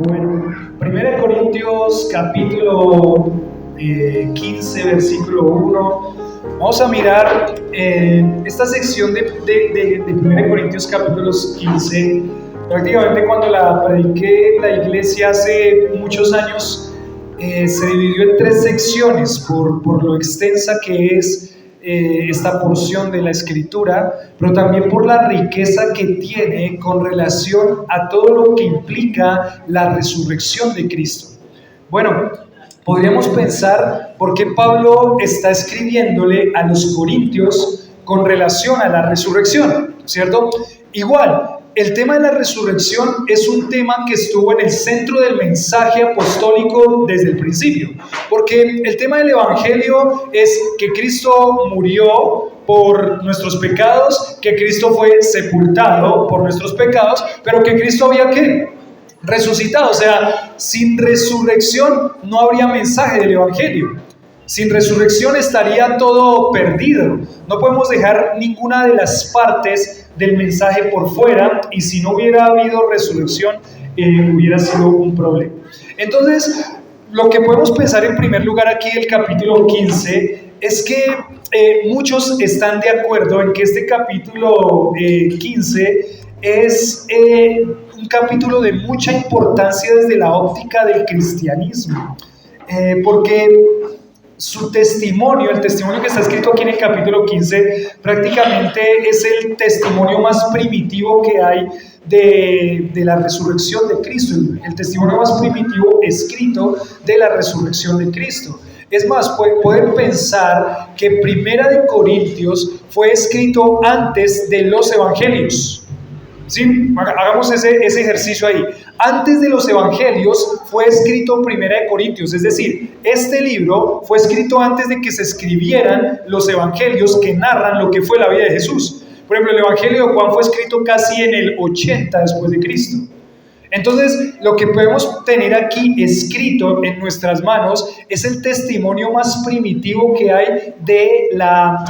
Bueno, 1 Corintios capítulo 15, versículo 1. Vamos a mirar esta sección de 1 Corintios capítulos 15. Prácticamente cuando la prediqué en la iglesia hace muchos años, se dividió en tres secciones por lo extensa que es esta porción de la escritura, pero también por la riqueza que tiene con relación a todo lo que implica la resurrección de Cristo. Bueno, podríamos pensar por qué Pablo está escribiéndole a los corintios con relación a la resurrección, ¿cierto? Igual, el tema de la resurrección es un tema que estuvo en el centro del mensaje apostólico desde el principio, porque el tema del evangelio es que Cristo murió por nuestros pecados, que Cristo fue sepultado por nuestros pecados, pero que Cristo había ¿qué? Resucitado. O sea, sin resurrección no habría mensaje del evangelio. Sin resurrección estaría todo perdido. No podemos dejar ninguna de las partes del mensaje por fuera, y si no hubiera habido resurrección, hubiera sido un problema. Entonces, lo que podemos pensar en primer lugar aquí del capítulo 15 es que muchos están de acuerdo en que este capítulo 15 es un capítulo de mucha importancia desde la óptica del cristianismo, porque su testimonio, el testimonio que está escrito aquí en el capítulo 15, prácticamente es el testimonio más primitivo que hay de la resurrección de Cristo, el testimonio más primitivo escrito de la resurrección de Cristo. Es más, pueden pensar que Primera de Corintios fue escrito antes de los evangelios. ¿Sí? Hagamos ese ejercicio ahí. Antes de los evangelios fue escrito Primera de Corintios, es decir, este libro fue escrito antes de que se escribieran los evangelios que narran lo que fue la vida de Jesús. Por ejemplo, el evangelio de Juan fue escrito casi en el 80 después de Cristo. Entonces, lo que podemos tener aquí escrito en nuestras manos es el testimonio más primitivo que hay de la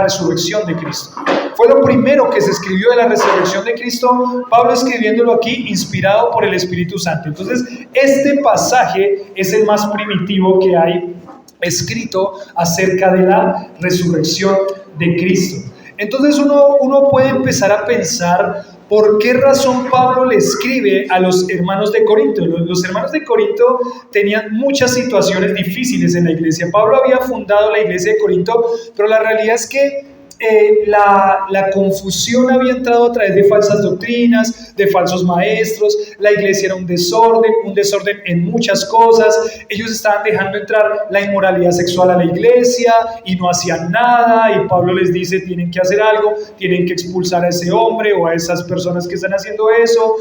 resurrección de Cristo. Fue lo primero que se escribió de la resurrección de Cristo, Pablo escribiéndolo aquí, inspirado por el Espíritu Santo. Entonces, este pasaje es el más primitivo que hay escrito acerca de la resurrección de Cristo. Entonces, uno puede empezar a pensar ¿por qué razón Pablo le escribe a los hermanos de Corinto? Los hermanos de Corinto tenían muchas situaciones difíciles en la iglesia. Pablo había fundado la iglesia de Corinto, pero la realidad es que la confusión había entrado a través de falsas doctrinas, de falsos maestros. La iglesia era un desorden en muchas cosas. Ellos estaban dejando entrar la inmoralidad sexual a la iglesia y no hacían nada, y Pablo les dice: tienen que hacer algo, tienen que expulsar a ese hombre o a esas personas que están haciendo eso.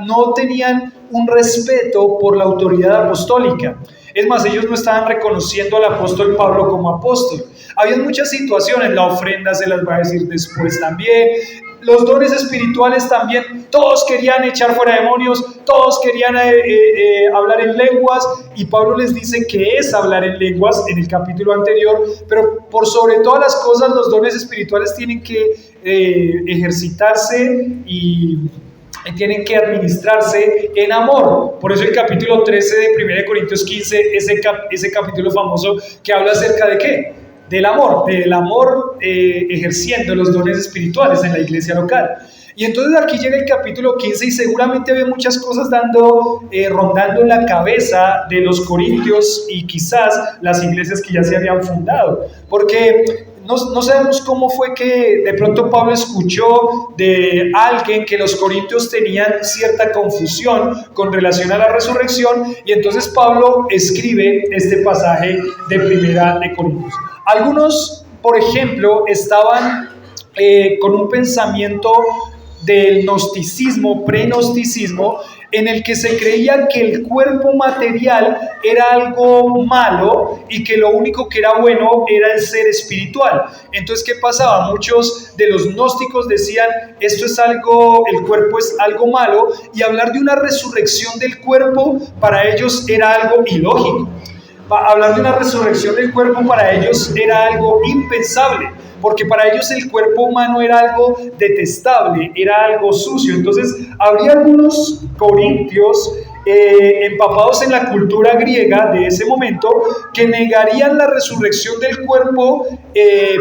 No tenían un respeto por la autoridad apostólica. Es más, ellos no estaban reconociendo al apóstol Pablo como apóstol. Había muchas situaciones, la ofrenda se las va a decir después también, los dones espirituales también, todos querían echar fuera demonios, todos querían hablar en lenguas, y Pablo les dice que es hablar en lenguas en el capítulo anterior, pero por sobre todas las cosas los dones espirituales tienen que ejercitarse y tienen que administrarse en amor. Por eso el capítulo 13 de 1 Corintios 15, ese capítulo famoso que habla acerca de ¿qué? Del amor ejerciendo los dones espirituales en la iglesia local. Y entonces aquí llega el capítulo 15 y seguramente había muchas cosas rondando en la cabeza de los corintios y quizás las iglesias que ya se habían fundado, porque no sabemos cómo fue que de pronto Pablo escuchó de alguien que los corintios tenían cierta confusión con relación a la resurrección, y entonces Pablo escribe este pasaje de Primera de Corintios. Algunos, por ejemplo, estaban con un pensamiento del gnosticismo, pre-gnosticismo, en el que se creía que el cuerpo material era algo malo y que lo único que era bueno era el ser espiritual. Entonces, ¿qué pasaba? Muchos de los gnósticos decían: el cuerpo es algo malo, y hablar de una resurrección del cuerpo para ellos era algo ilógico. Hablar de una resurrección del cuerpo para ellos era algo impensable, porque para ellos el cuerpo humano era algo detestable, era algo sucio. Entonces, habría algunos corintios empapados en la cultura griega de ese momento, que negarían la resurrección del cuerpo,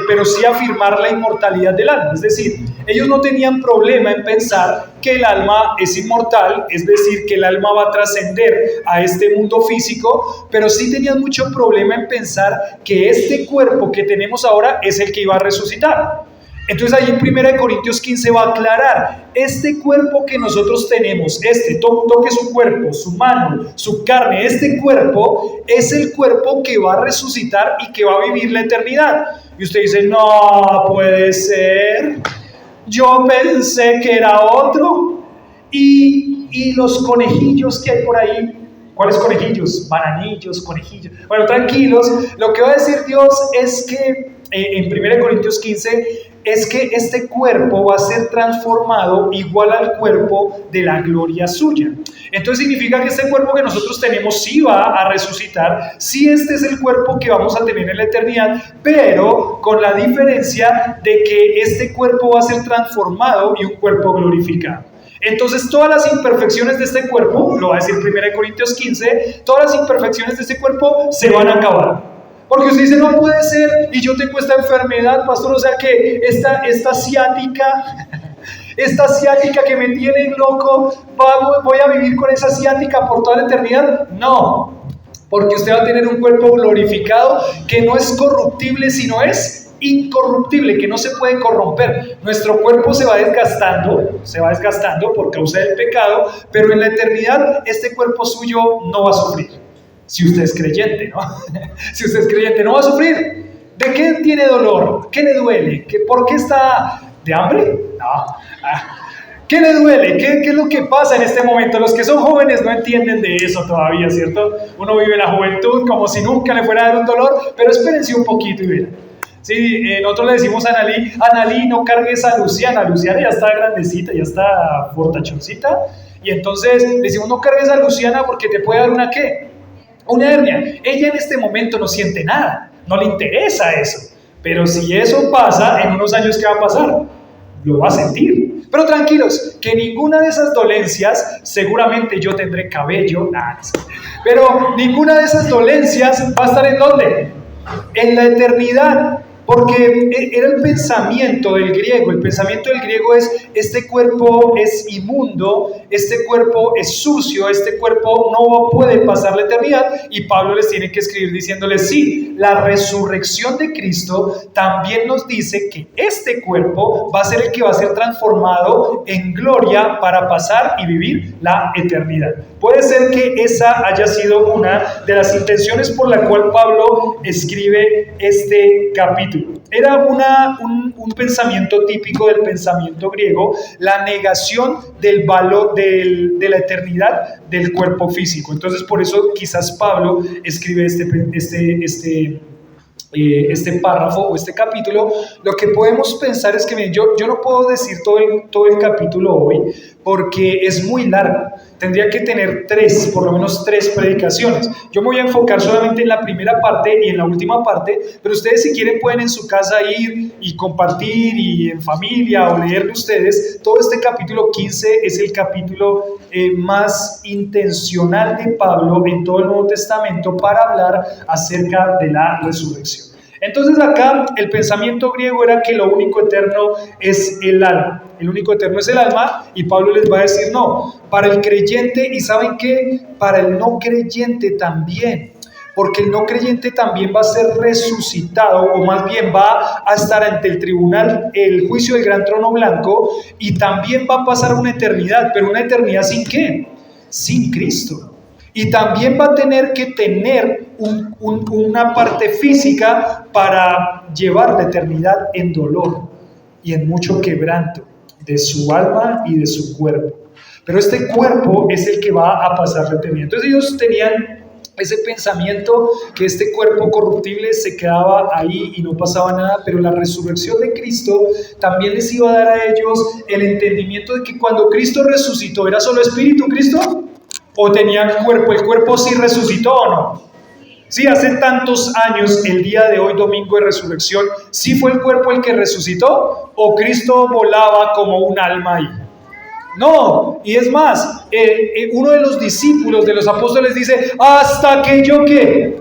pero sí afirmar la inmortalidad del alma. Es decir, ellos no tenían problema en pensar que el alma es inmortal, es decir, que el alma va a trascender a este mundo físico, pero sí tenían mucho problema en pensar que este cuerpo que tenemos ahora es el que iba a resucitar. Entonces ahí en 1 Corintios 15 va a aclarar, este cuerpo que nosotros tenemos, toque su cuerpo, su mano, su carne, este cuerpo es el cuerpo que va a resucitar y que va a vivir la eternidad. Y usted dice, no puede ser, yo pensé que era otro. Y los conejillos que hay por ahí, ¿cuáles conejillos? Bananillos, conejillos. Bueno, tranquilos, lo que va a decir Dios es que en 1 Corintios 15 es que este cuerpo va a ser transformado igual al cuerpo de la gloria suya. Entonces significa que este cuerpo que nosotros tenemos sí va a resucitar, sí este es el cuerpo que vamos a tener en la eternidad, pero con la diferencia de que este cuerpo va a ser transformado y un cuerpo glorificado. Entonces todas las imperfecciones de este cuerpo, lo va a decir 1 Corintios 15, todas las imperfecciones de este cuerpo se van a acabar. Porque usted dice, no puede ser, y yo tengo esta enfermedad, pastor, o sea que esta ciática que me tiene loco, voy a vivir con esa ciática por toda la eternidad. No, porque usted va a tener un cuerpo glorificado que no es corruptible, sino es incorruptible, que no se puede corromper. Nuestro cuerpo se va desgastando por causa del pecado, pero en la eternidad este cuerpo suyo no va a sufrir. Si usted es creyente, ¿no? Si usted es creyente, no va a sufrir. ¿De qué tiene dolor? ¿Qué le duele? ¿Por qué está de hambre? No. ¿Qué le duele? ¿Qué es lo que pasa en este momento? Los que son jóvenes no entienden de eso todavía, ¿cierto? Uno vive la juventud como si nunca le fuera a dar un dolor, pero espérense un poquito y verán. Sí, nosotros le decimos a Analí, no cargues a Luciana. Luciana ya está grandecita, ya está fortachoncita. Y entonces le decimos, no cargues a Luciana porque te puede dar una ¿qué? Una hernia. Ella en este momento no siente nada, no le interesa eso. Pero si eso pasa, en unos años, ¿qué va a pasar? Lo va a sentir. Pero tranquilos, que ninguna de esas dolencias, seguramente yo tendré cabello, pero ninguna de esas dolencias va a estar ¿en dónde? En la eternidad. Porque era el pensamiento del griego. El pensamiento del griego es, este cuerpo es inmundo, este cuerpo es sucio, este cuerpo no puede pasar la eternidad. Y Pablo les tiene que escribir diciéndoles, sí, la resurrección de Cristo también nos dice que este cuerpo va a ser el que va a ser transformado en gloria para pasar y vivir la eternidad. Puede ser que esa haya sido una de las intenciones por la cual Pablo escribe este capítulo. Era un pensamiento típico del pensamiento griego, la negación del valor de la eternidad del cuerpo físico. Entonces, por eso quizás Pablo escribe este párrafo o este capítulo. Lo que podemos pensar es que, miren, yo no puedo decir todo el capítulo hoy porque es muy largo. Tendría que tener por lo menos tres predicaciones. Yo me voy a enfocar solamente en la primera parte y en la última parte, pero ustedes si quieren pueden en su casa ir y compartir y en familia o leerlo ustedes. Todo este capítulo 15 es el capítulo más intencional de Pablo en todo el Nuevo Testamento para hablar acerca de la resurrección. Entonces acá el pensamiento griego era que lo único eterno es el alma. El único eterno es el alma y Pablo les va a decir no, para el creyente y ¿saben qué? Para el no creyente también. Porque el no creyente también va a ser resucitado, o más bien va a estar ante el tribunal, el juicio del gran trono blanco, y también va a pasar una eternidad, pero una eternidad ¿sin qué? Sin Cristo. Y también va a tener que tener una parte física para llevar la eternidad en dolor y en mucho quebranto de su alma y de su cuerpo. Pero este cuerpo es el que va a pasar la eternidad. Entonces ellos tenían ese pensamiento que este cuerpo corruptible se quedaba ahí y no pasaba nada, pero la resurrección de Cristo también les iba a dar a ellos el entendimiento de que cuando Cristo resucitó, ¿era solo espíritu Cristo? ¿O tenía cuerpo? ¿El cuerpo sí resucitó o no? Sí, hace tantos años, el día de hoy, domingo de resurrección, ¿sí fue el cuerpo el que resucitó? ¿O Cristo volaba como un alma ahí? No, y es más, uno de los discípulos de los apóstoles dice, hasta que yo qué,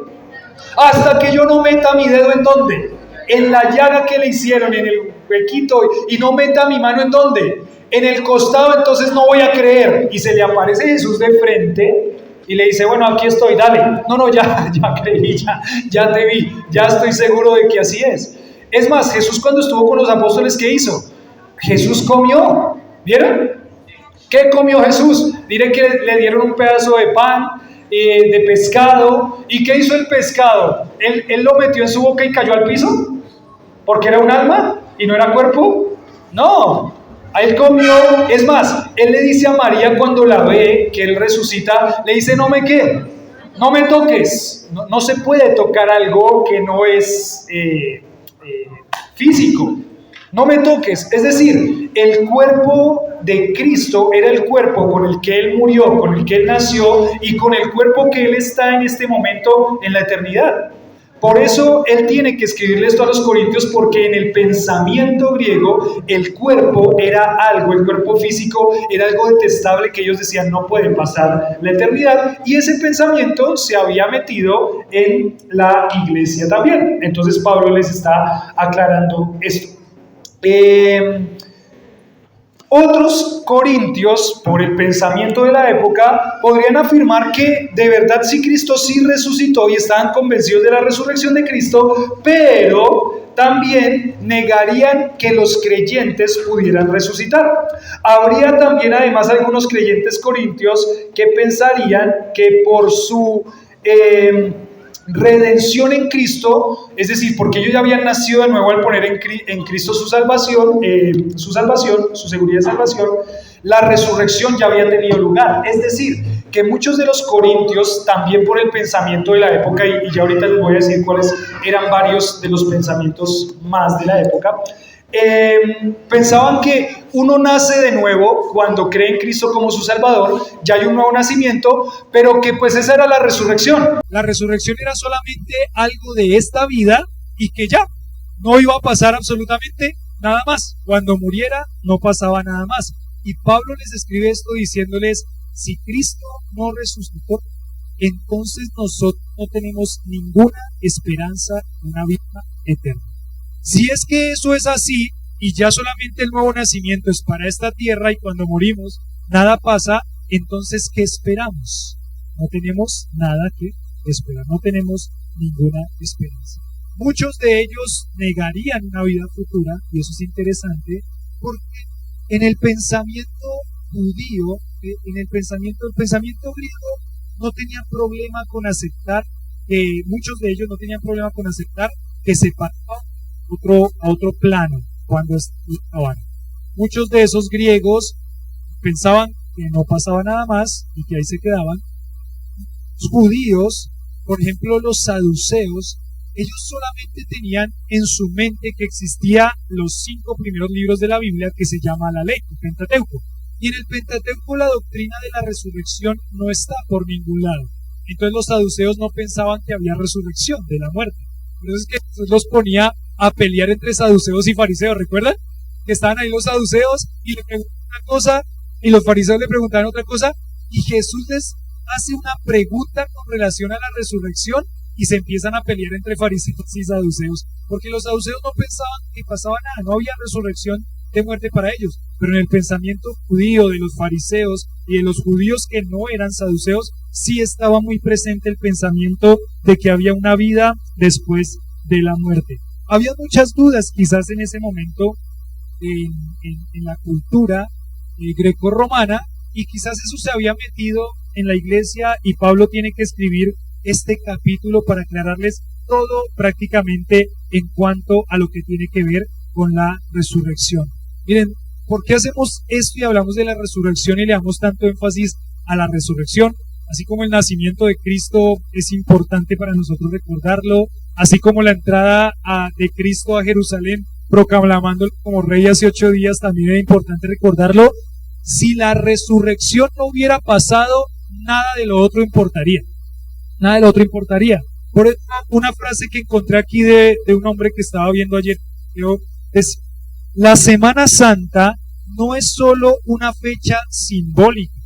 hasta que yo no meta mi dedo en dónde, en la llaga que le hicieron, en el huequito, y no meta mi mano en dónde, en el costado, entonces no voy a creer. Y se le aparece Jesús de frente y le dice, bueno, aquí estoy, dale. No, ya creí, ya te vi, ya estoy seguro de que así es. Es más, Jesús cuando estuvo con los apóstoles, ¿qué hizo? Jesús comió, ¿vieron? ¿Qué comió Jesús? Diré que le dieron un pedazo de pan, de pescado. ¿Y qué hizo el pescado? ¿Él lo metió en su boca y cayó al piso? ¿Porque era un alma y no era cuerpo? No, él comió. Es más, él le dice a María cuando la ve, que él resucita, le dice, no me toques. No se puede tocar algo que no es físico. No me toques. Es decir, el cuerpo de Cristo era el cuerpo con el que Él murió, con el que Él nació y con el cuerpo que Él está en este momento en la eternidad. Por eso Él tiene que escribirle esto a los corintios, porque en el pensamiento griego el cuerpo era algo, el cuerpo físico era algo detestable que ellos decían no puede pasar la eternidad, y ese pensamiento se había metido en la iglesia también. Entonces Pablo les está aclarando esto. Otros corintios, por el pensamiento de la época, podrían afirmar que de verdad sí Cristo sí resucitó y estaban convencidos de la resurrección de Cristo, pero también negarían que los creyentes pudieran resucitar. Habría también además algunos creyentes corintios que pensarían que por su redención en Cristo, es decir, porque ellos ya habían nacido de nuevo al poner en Cristo su salvación, su seguridad de salvación, la resurrección ya había tenido lugar. Es decir, que muchos de los corintios, también por el pensamiento de la época, y ya ahorita les voy a decir cuáles eran varios de los pensamientos más de la época, pensaban que uno nace de nuevo cuando cree en Cristo como su Salvador, ya hay un nuevo nacimiento, pero que pues esa era la resurrección. La resurrección era solamente algo de esta vida y que ya no iba a pasar absolutamente nada más. Cuando muriera no pasaba nada más. Y Pablo les escribe esto diciéndoles, si Cristo no resucitó, entonces nosotros no tenemos ninguna esperanza de una vida eterna. Si es que eso es así y ya solamente el nuevo nacimiento es para esta tierra y cuando morimos nada pasa, entonces ¿qué esperamos? No tenemos nada que esperar, no tenemos ninguna esperanza. Muchos de ellos negarían una vida futura, y eso es interesante porque en el pensamiento judío, el pensamiento griego no tenían problema con aceptar, muchos de ellos no tenían problema con aceptar que se pasaba a otro plano cuando estaban. Muchos de esos griegos pensaban que no pasaba nada más y que ahí se quedaban. Los judíos, por ejemplo los saduceos, ellos solamente tenían en su mente que existía los 5 primeros libros de la Biblia, que se llama la ley, el Pentateuco. Y en el Pentateuco la doctrina de la resurrección no está por ningún lado. Entonces los saduceos no pensaban que había resurrección de la muerte. Por eso es que Jesús los ponía a pelear entre saduceos y fariseos. ¿Recuerdan? Que estaban ahí los saduceos y le preguntaban una cosa y los fariseos le preguntaban otra cosa, y Jesús les hace una pregunta con relación a la resurrección y se empiezan a pelear entre fariseos y saduceos, porque los saduceos no pensaban que pasaba nada, no había resurrección de muerte para ellos, pero en el pensamiento judío de los fariseos y de los judíos que no eran saduceos, sí estaba muy presente el pensamiento de que había una vida después de la muerte. Había muchas dudas quizás en ese momento en la cultura greco-romana, y quizás eso se había metido en la iglesia, y Pablo tiene que escribir este capítulo para aclararles todo prácticamente en cuanto a lo que tiene que ver con la resurrección. Miren, ¿por qué hacemos esto y hablamos de la resurrección y le damos tanto énfasis a la resurrección? Así como el nacimiento de Cristo es importante para nosotros recordarlo, así como la entrada de Cristo a Jerusalén proclamándolo como rey hace 8 días también era importante recordarlo. Si la resurrección no hubiera pasado, nada de lo otro importaría. Nada de lo otro importaría. Por eso, una frase que encontré aquí de un hombre que estaba viendo ayer, es: la Semana Santa no es solo una fecha simbólica,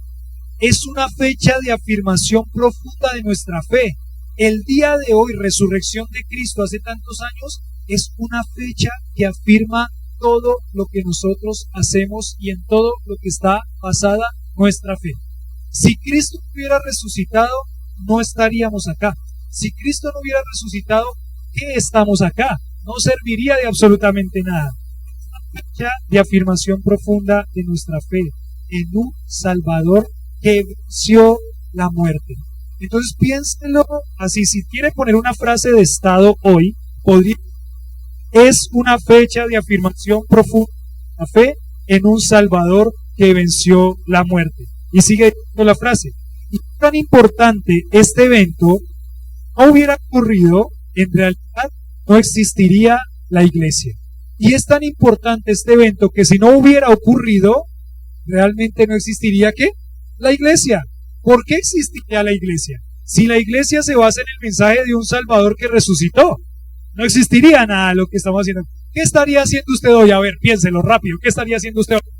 es una fecha de afirmación profunda de nuestra fe. El día de hoy, resurrección de Cristo hace tantos años, es una fecha que afirma todo lo que nosotros hacemos y en todo lo que está basada nuestra fe. Si Cristo no hubiera resucitado, no estaríamos acá. Si Cristo no hubiera resucitado, ¿qué estamos acá? No serviría de absolutamente nada. Es una fecha de afirmación profunda de nuestra fe en un Salvador que venció la muerte. Entonces piénsenlo así, si quiere poner una frase de estado hoy, es una fecha de afirmación profunda de la fe en un Salvador que venció la muerte. Y sigue diciendo la frase, y tan importante este evento no hubiera ocurrido, en realidad no existiría la iglesia. Y es tan importante este evento que si no hubiera ocurrido, realmente no existiría ¿qué? La iglesia. ¿Por qué existiría la iglesia? Si la iglesia se basa en el mensaje de un Salvador que resucitó, no existiría nada de lo que estamos haciendo. ¿Qué estaría haciendo usted hoy? A ver, piénselo rápido. ¿Qué estaría haciendo usted hoy?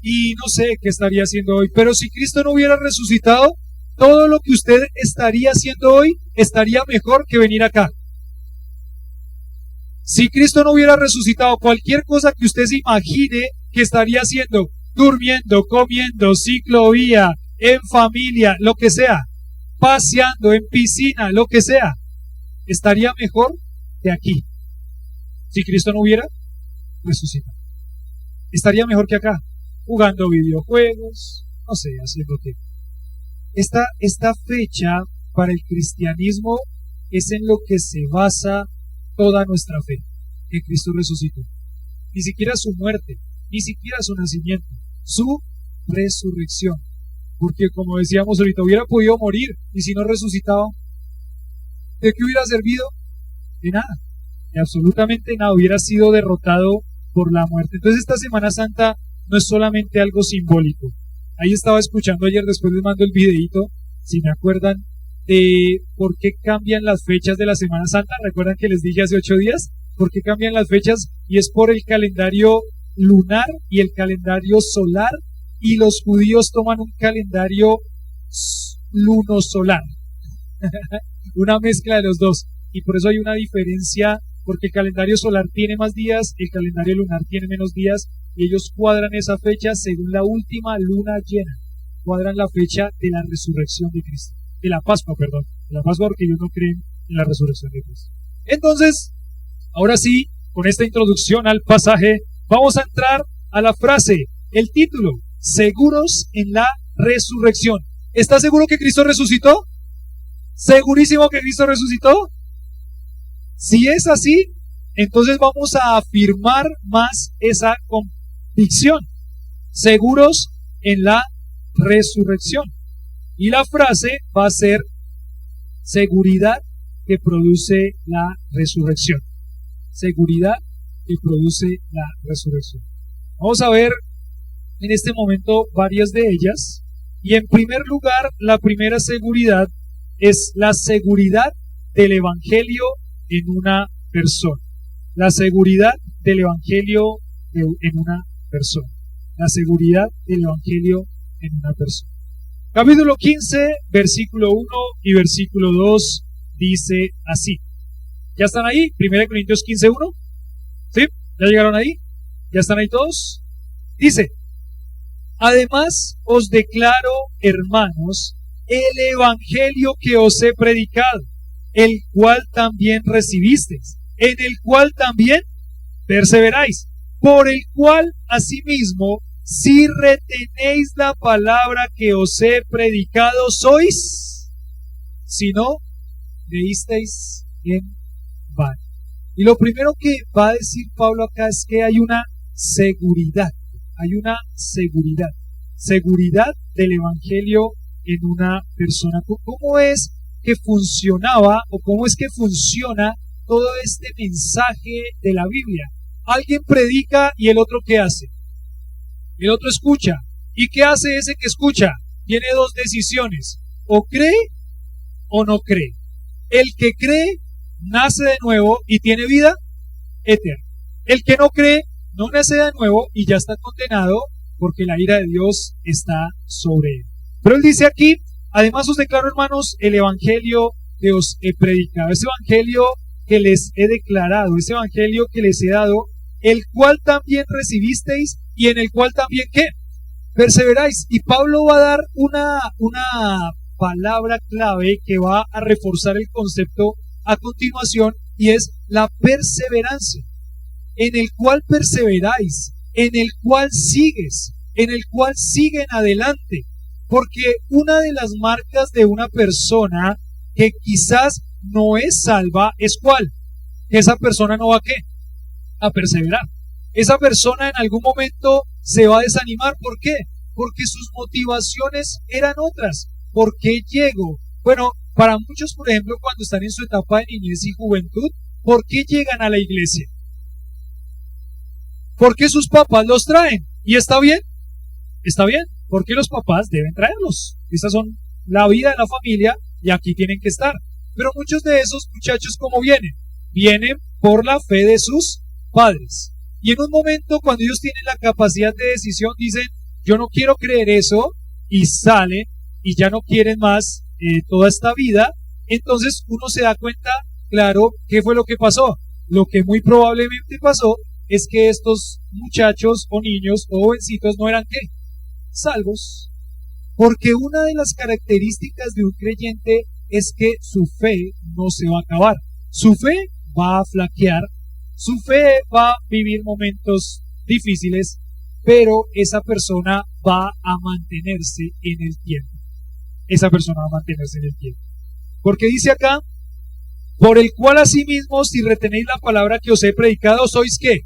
Y no sé qué estaría haciendo hoy. Pero si Cristo no hubiera resucitado, todo lo que usted estaría haciendo hoy estaría mejor que venir acá. Si Cristo no hubiera resucitado, cualquier cosa que usted se imagine que estaría haciendo, durmiendo, comiendo, ciclovía, en familia, lo que sea, paseando, en piscina, lo que sea, estaría mejor que aquí. Si Cristo no hubiera resucitado, estaría mejor que acá, jugando videojuegos, no sé, haciendo qué. Esta fecha para el cristianismo es en lo que se basa toda nuestra fe, que Cristo resucitó. Ni siquiera su muerte, ni siquiera su nacimiento, su resurrección. Porque como decíamos ahorita, hubiera podido morir, y si no resucitaba, ¿de qué hubiera servido? De nada, de absolutamente nada, hubiera sido derrotado por la muerte. Entonces esta Semana Santa no es solamente algo simbólico. Ahí estaba escuchando ayer, después les mando el videito, si me acuerdan, de por qué cambian las fechas de la Semana Santa. ¿Recuerdan que les dije hace 8 días? ¿Por qué cambian las fechas? Y es por el calendario lunar y el calendario solar, y los judíos toman un calendario lunosolar, una mezcla de los dos, y por eso hay una diferencia, porque el calendario solar tiene más días, el calendario lunar tiene menos días, y ellos cuadran esa fecha según la última luna llena, cuadran la fecha de la resurrección de Cristo, de la Pascua, perdón, de la Pascua, porque ellos no creen en la resurrección de Cristo. Entonces, ahora sí, con esta introducción al pasaje, vamos a entrar a la frase, el título, seguros en la resurrección. ¿Está seguro que Cristo resucitó? ¿Segurísimo que Cristo resucitó? Si es así, entonces vamos a afirmar más esa convicción. Seguros en la resurrección. Y la frase va a ser seguridad que produce la resurrección. Seguridad que produce la resurrección. Vamos a ver en este momento varias de ellas. Y en primer lugar, la primera seguridad es la seguridad del Evangelio en una persona. La seguridad del Evangelio en una persona. La seguridad del Evangelio en una persona. Capítulo 15, versículo 1 y versículo 2 dice así. ¿Ya están ahí? 1 Corintios 15, 1. ¿Sí? ¿Ya llegaron ahí? ¿Ya están ahí todos? Dice, además os declaro, hermanos, el evangelio que os he predicado, el cual también recibisteis, en el cual también perseveráis, por el cual asimismo, si retenéis la palabra que os he predicado, sois, si no, creísteis en vano. Y lo primero que va a decir Pablo acá es que hay una seguridad. Hay una seguridad del Evangelio en una persona. ¿Cómo es que funcionaba o cómo es que funciona todo este mensaje de la Biblia? Alguien predica y el otro ¿qué hace? El otro escucha. ¿Y qué hace ese que escucha? Tiene dos decisiones. O cree o no cree. El que cree nace de nuevo y tiene vida eterna. El que no cree no nace de nuevo y ya está condenado porque la ira de Dios está sobre él. Pero él dice aquí, además os declaro, hermanos, el evangelio que os he predicado, ese evangelio que les he declarado, ese evangelio que les he dado, el cual también recibisteis y en el cual también, ¿qué? Perseveráis. Y Pablo va a dar una palabra clave que va a reforzar el concepto a continuación, y es la perseverancia, en el cual perseveráis, en el cual sigues, en el cual siguen adelante. Porque una de las marcas de una persona que quizás no es salva es ¿cuál? Que esa persona no va a ¿qué? A perseverar. Esa persona en algún momento se va a desanimar. ¿Por qué? Porque sus motivaciones eran otras. ¿Por qué llego? Bueno, para muchos, por ejemplo, cuando están en su etapa de niñez y juventud, ¿por qué llegan a la iglesia? Porque sus papás los traen. ¿Y está bien? Está bien, porque los papás deben traerlos. Esas son la vida de la familia y aquí tienen que estar. Pero muchos de esos muchachos, ¿cómo vienen? Vienen por la fe de sus padres. Y en un momento, cuando ellos tienen la capacidad de decisión, dicen, yo no quiero creer eso, y salen y ya no quieren más toda esta vida. Entonces uno se da cuenta, claro, ¿qué fue lo que pasó? Lo que muy probablemente pasó es que estos muchachos o niños o jovencitos no eran ¿qué? Salvos. Porque una de las características de un creyente es que su fe no se va a acabar. Su fe va a flaquear, su fe va a vivir momentos difíciles, pero esa persona va a mantenerse en el tiempo. Esa persona va a mantenerse en el tiempo. Porque dice acá, por el cual asimismo, si retenéis la palabra que os he predicado, ¿sois qué?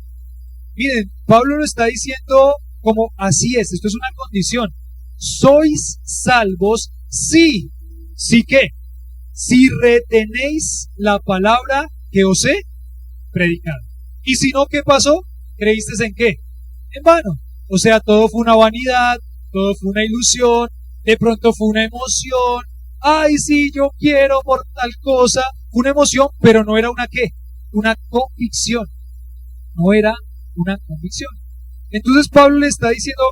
Miren, Pablo lo está diciendo como así es, esto es una condición. Sois salvos si, ¿sí qué? Si retenéis la palabra que os he predicado. Y si no, ¿qué pasó? ¿Creísteis en qué? En vano. O sea, todo fue una vanidad, todo fue una ilusión, de pronto fue una emoción. Ay, sí, yo quiero por tal cosa. Una emoción, pero no era una ¿qué? Una convicción. No era una convicción. Entonces Pablo le está diciendo,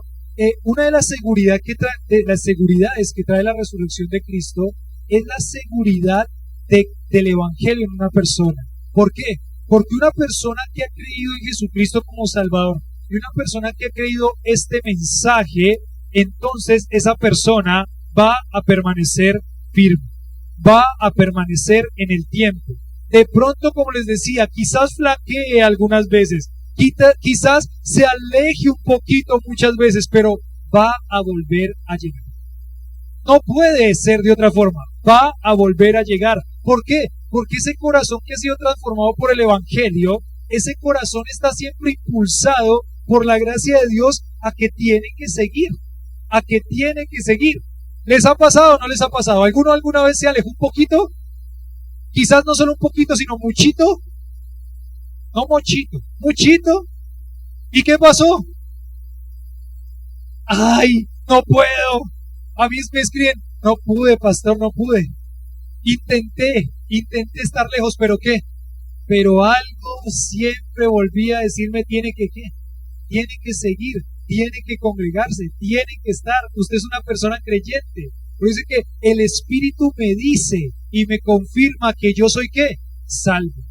una de las seguridades que trae la resurrección de Cristo es la seguridad del evangelio en una persona. ¿Por qué? Porque una persona que ha creído en Jesucristo como Salvador y una persona que ha creído este mensaje, entonces esa persona va a permanecer firme, va a permanecer en el tiempo. De pronto, como les decía, quizás flaquee algunas veces, quizás se aleje un poquito muchas veces, pero va a volver a llegar. No puede ser de otra forma, va a volver a llegar. ¿Por qué? Porque ese corazón que ha sido transformado por el Evangelio, ese corazón está siempre impulsado por la gracia de Dios a que tiene que seguir, a que tiene que seguir. ¿Les ha pasado o no les ha pasado? ¿Alguno alguna vez se alejó un poquito? Quizás no solo un poquito, sino muchito. No mochito, muchito. ¿Y qué pasó? Ay, no puedo. A mí me escriben, no pude, pastor, no pude. Intenté estar lejos, pero ¿qué? Pero algo siempre volvía a decirme, tiene que ¿qué? Tiene que seguir, tiene que congregarse, tiene que estar. Usted es una persona creyente. Pero dice que el Espíritu me dice y me confirma que yo soy ¿qué? Salvo.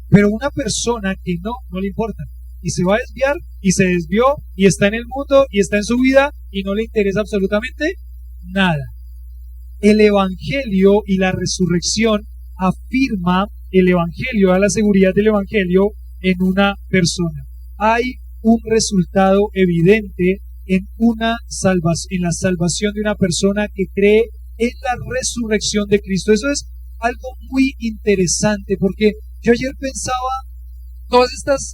Pero una persona que no le importa y se va a desviar y se desvió y está en el mundo y está en su vida y no le interesa absolutamente nada. El Evangelio y la resurrección afirma el Evangelio, da la seguridad del Evangelio en una persona. Hay un resultado evidente en la salvación de una persona que cree en la resurrección de Cristo. Eso es algo muy interesante, porque yo ayer pensaba, todas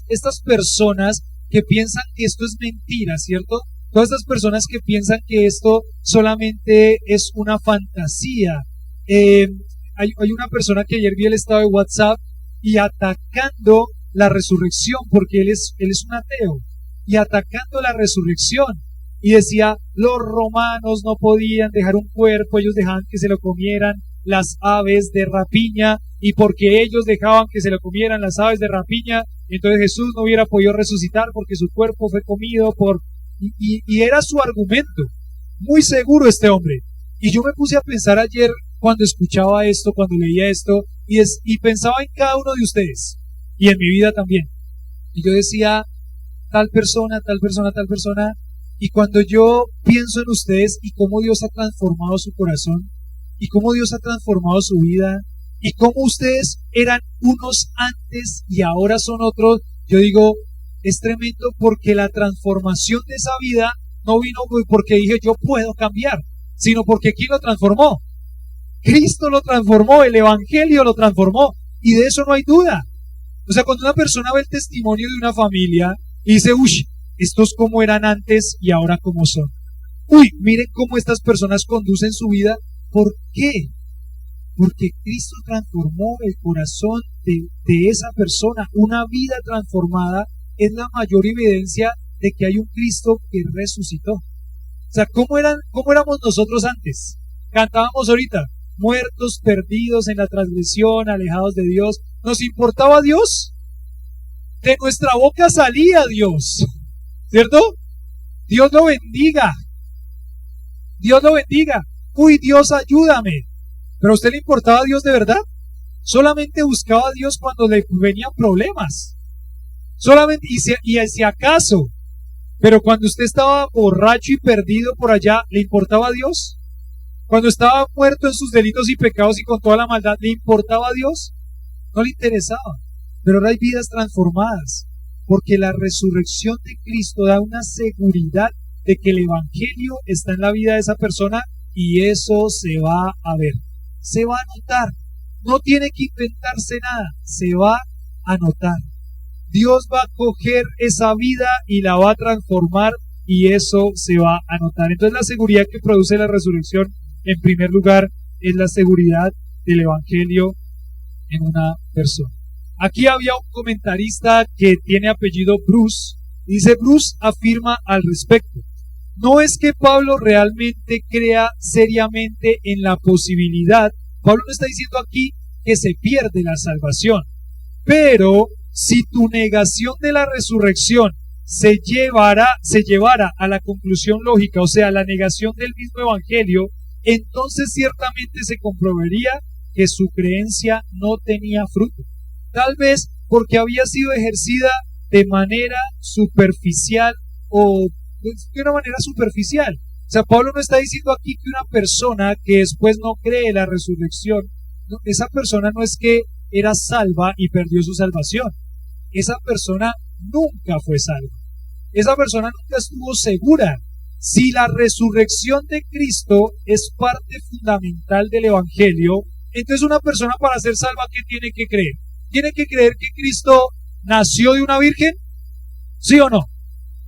estas personas que piensan que esto es mentira, ¿cierto? Todas estas personas que piensan que esto solamente es una fantasía. Hay una persona que ayer vi el estado de WhatsApp y atacando la resurrección, porque él es un ateo, y atacando la resurrección, y decía, los romanos no podían dejar un cuerpo, ellos dejaban que se lo comieran las aves de rapiña, y porque ellos dejaban que se lo comieran las aves de rapiña, entonces Jesús no hubiera podido resucitar porque su cuerpo fue comido por... Y era su argumento, muy seguro este hombre. Y yo me puse a pensar ayer cuando escuchaba esto, cuando leía esto, y pensaba en cada uno de ustedes, y en mi vida también. Y yo decía, tal persona, tal persona, tal persona, y cuando yo pienso en ustedes y cómo Dios ha transformado su corazón, y cómo Dios ha transformado su vida, y cómo ustedes eran unos antes y ahora son otros, yo digo, es tremendo porque la transformación de esa vida no vino porque dije yo puedo cambiar, sino porque ¿quién lo transformó? Cristo lo transformó, el Evangelio lo transformó, y de eso no hay duda. O sea, cuando una persona ve el testimonio de una familia y dice, uy, estos como eran antes y ahora como son. Uy, miren cómo estas personas conducen su vida. ¿Por qué? Porque Cristo transformó el corazón de esa persona. Una vida transformada es la mayor evidencia de que hay un Cristo que resucitó. O sea, ¿cómo éramos nosotros antes? Cantábamos ahorita, muertos, perdidos en la transgresión, alejados de Dios. ¿Nos importaba Dios? De nuestra boca salía Dios, ¿cierto? Dios lo bendiga. Dios lo bendiga. Uy, Dios, ayúdame. ¿Pero a usted le importaba a Dios de verdad? Solamente buscaba a Dios cuando le venían problemas. Solamente, y si acaso, pero cuando usted estaba borracho y perdido por allá, ¿le importaba a Dios? Cuando estaba muerto en sus delitos y pecados y con toda la maldad, ¿le importaba a Dios? No le interesaba. Pero ahora hay vidas transformadas, porque la resurrección de Cristo da una seguridad de que el Evangelio está en la vida de esa persona, y eso se va a ver, se va a notar. No tiene que inventarse nada, se va a notar. Dios va a coger esa vida y la va a transformar, y eso se va a notar. Entonces la seguridad que produce la resurrección, en primer lugar, es la seguridad del Evangelio en una persona. Aquí había un comentarista que tiene apellido Bruce, y dice, Bruce afirma al respecto: no es que Pablo realmente crea seriamente en la posibilidad, Pablo no está diciendo aquí que se pierde la salvación, pero si tu negación de la resurrección se llevara a la conclusión lógica, o sea, la negación del mismo Evangelio, entonces ciertamente se comprobaría que su creencia no tenía fruto, tal vez porque había sido ejercida de manera superficial o de una manera superficial. O sea, Pablo no está diciendo aquí que una persona que después no cree la resurrección, no, esa persona no es que era salva y perdió su salvación. Esa persona nunca fue salva. Esa persona nunca estuvo segura. Si la resurrección de Cristo es parte fundamental del Evangelio, entonces una persona para ser salva, ¿qué tiene que creer? ¿Tiene que creer que Cristo nació de una virgen? ¿Sí o no?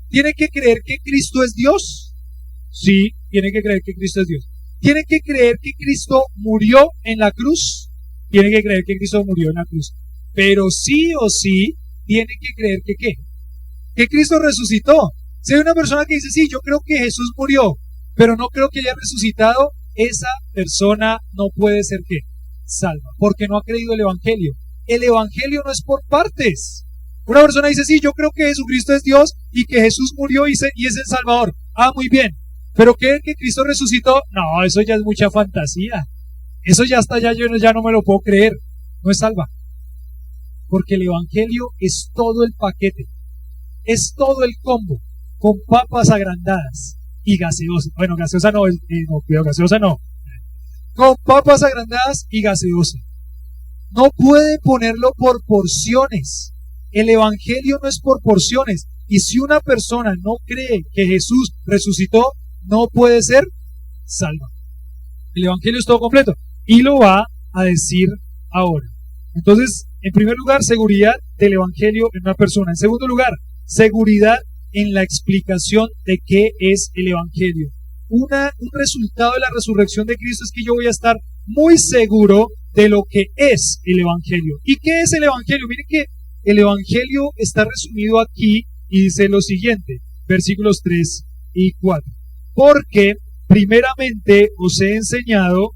¿Tiene que creer que Cristo es Dios? Sí, tiene que creer que Cristo es Dios. ¿Tiene que creer que Cristo murió en la cruz? Tiene que creer que Cristo murió en la cruz. Pero sí o sí, tiene que creer que ¿qué? Que Cristo resucitó. Si hay una persona que dice, sí, yo creo que Jesús murió, pero no creo que haya resucitado, esa persona no puede ser ¿qué? Salva, porque no ha creído el Evangelio. El Evangelio no es por partes. Una persona dice, sí, yo creo que Jesucristo es Dios y que Jesús murió y es el Salvador. Ah, muy bien. ¿Pero creen que Cristo resucitó? No, eso ya es mucha fantasía. Eso ya está, yo ya no me lo puedo creer. No es salva. Porque el Evangelio es todo el paquete. Es todo el combo. Con papas agrandadas y gaseosa. Bueno, gaseosa no, cuidado, gaseosa no. Con papas agrandadas y gaseosa. No puede ponerlo por porciones. El Evangelio no es por porciones. Y si una persona no cree que Jesús resucitó, no puede ser salva. El Evangelio es todo completo. Y lo va a decir ahora. Entonces, en primer lugar, seguridad del Evangelio en una persona. En segundo lugar, seguridad en la explicación de qué es el Evangelio. Un resultado de la resurrección de Cristo es que yo voy a estar muy seguro de lo que es el Evangelio. ¿Y qué es el Evangelio? Miren que el Evangelio está resumido aquí y dice lo siguiente, versículos 3 y 4. Porque primeramente os he enseñado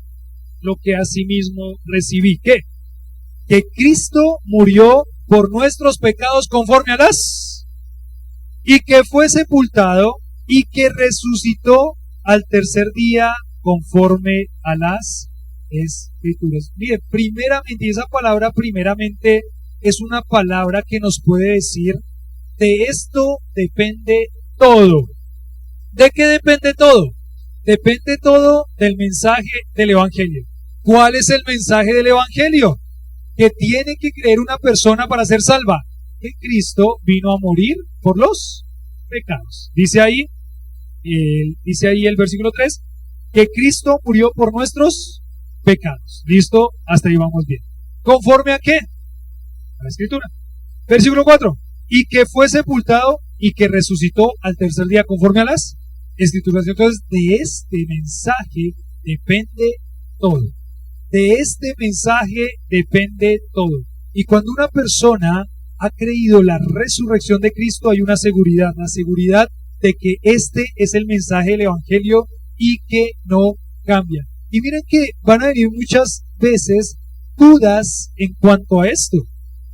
lo que asimismo recibí. ¿Qué? que Cristo murió por nuestros pecados conforme a las, y que fue sepultado y que resucitó al tercer día conforme a las escrituras. Mire, primeramente, y esa palabra primeramente es una palabra que nos puede decir, de esto depende todo. ¿De qué depende todo? Depende todo del mensaje del Evangelio. ¿Cuál es el mensaje del Evangelio? Que tiene que creer una persona para ser salva, que Cristo vino a morir por los pecados. Dice ahí el versículo 3, que Cristo murió por nuestros pecados. ¿Listo? Hasta ahí vamos bien. ¿Conforme a qué? A la Escritura. Versículo 4, y que fue sepultado y que resucitó al tercer día conforme a las Escrituras. Entonces, de este mensaje depende todo. De este mensaje depende todo. Y cuando una persona ha creído la resurrección de Cristo, hay una seguridad, la seguridad de que este es el mensaje del Evangelio y que no cambia. Y miren que van a venir muchas veces dudas en cuanto a esto.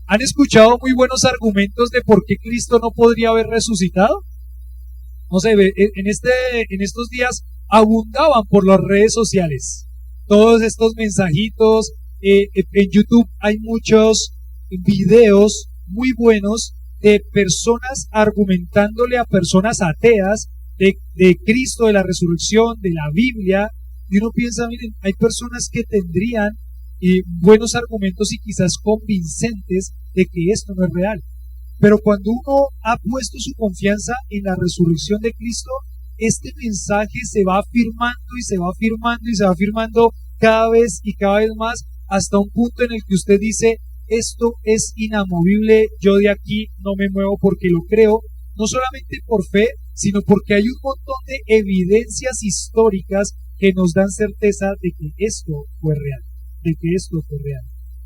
¿Han escuchado muy buenos argumentos de por qué Cristo no podría haber resucitado? No sé, en estos días abundaban por las redes sociales todos estos mensajitos. En YouTube hay muchos videos muy buenos de personas argumentándole a personas ateas de Cristo, de la resurrección, de la Biblia. Y uno piensa, miren, hay personas que tendrían buenos argumentos y quizás convincentes de que esto no es real. Pero cuando uno ha puesto su confianza en la resurrección de Cristo, este mensaje se va afirmando y se va afirmando y se va afirmando cada vez y cada vez más, hasta un punto en el que usted dice, esto es inamovible, yo de aquí no me muevo porque lo creo, no solamente por fe, sino porque hay un montón de evidencias históricas que nos dan certeza de que esto fue real, de que esto fue real.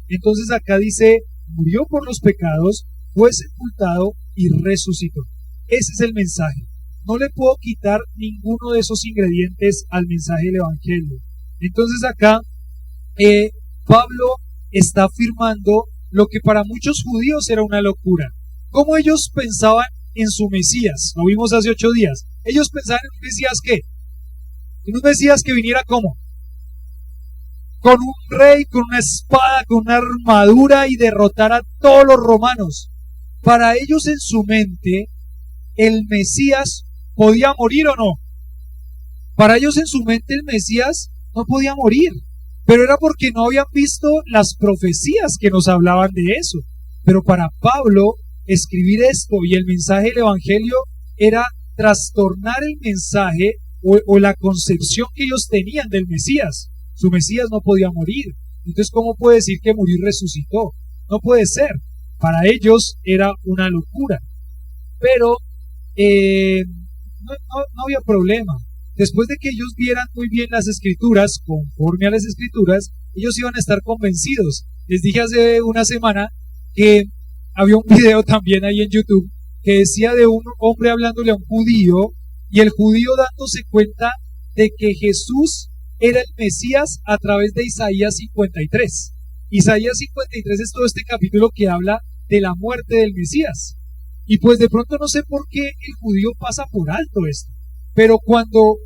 Entonces acá dice, murió por los pecados, fue sepultado y resucitó. Ese es el mensaje. No le puedo quitar ninguno de esos ingredientes al mensaje del Evangelio. Entonces acá Pablo está afirmando lo que para muchos judíos era una locura. ¿Cómo ellos pensaban en su Mesías? Lo vimos hace 8 días. Ellos pensaban en un Mesías ¿qué? En un Mesías que viniera ¿cómo? Con un rey, con una espada, con una armadura y derrotar a todos los romanos. Para ellos en su mente, el Mesías podía morir o no. Para ellos en su mente el Mesías no podía morir, pero era porque no habían visto las profecías que nos hablaban de eso. Pero para Pablo, escribir esto y el mensaje del Evangelio era trastornar el mensaje o la concepción que ellos tenían del Mesías. Su Mesías no podía morir. Entonces, ¿cómo puede decir que murió y resucitó? No puede ser. Para ellos era una locura. Pero no había problema. Después de que ellos vieran muy bien las Escrituras, conforme a las Escrituras, ellos iban a estar convencidos. Les dije hace una semana que había un video también ahí en YouTube que decía de un hombre hablándole a un judío, y el judío dándose cuenta de que Jesús era el Mesías a través de Isaías 53. Isaías 53 es todo este capítulo que habla de la muerte del Mesías. Y pues de pronto no sé por qué el judío pasa por alto esto. Pero cuando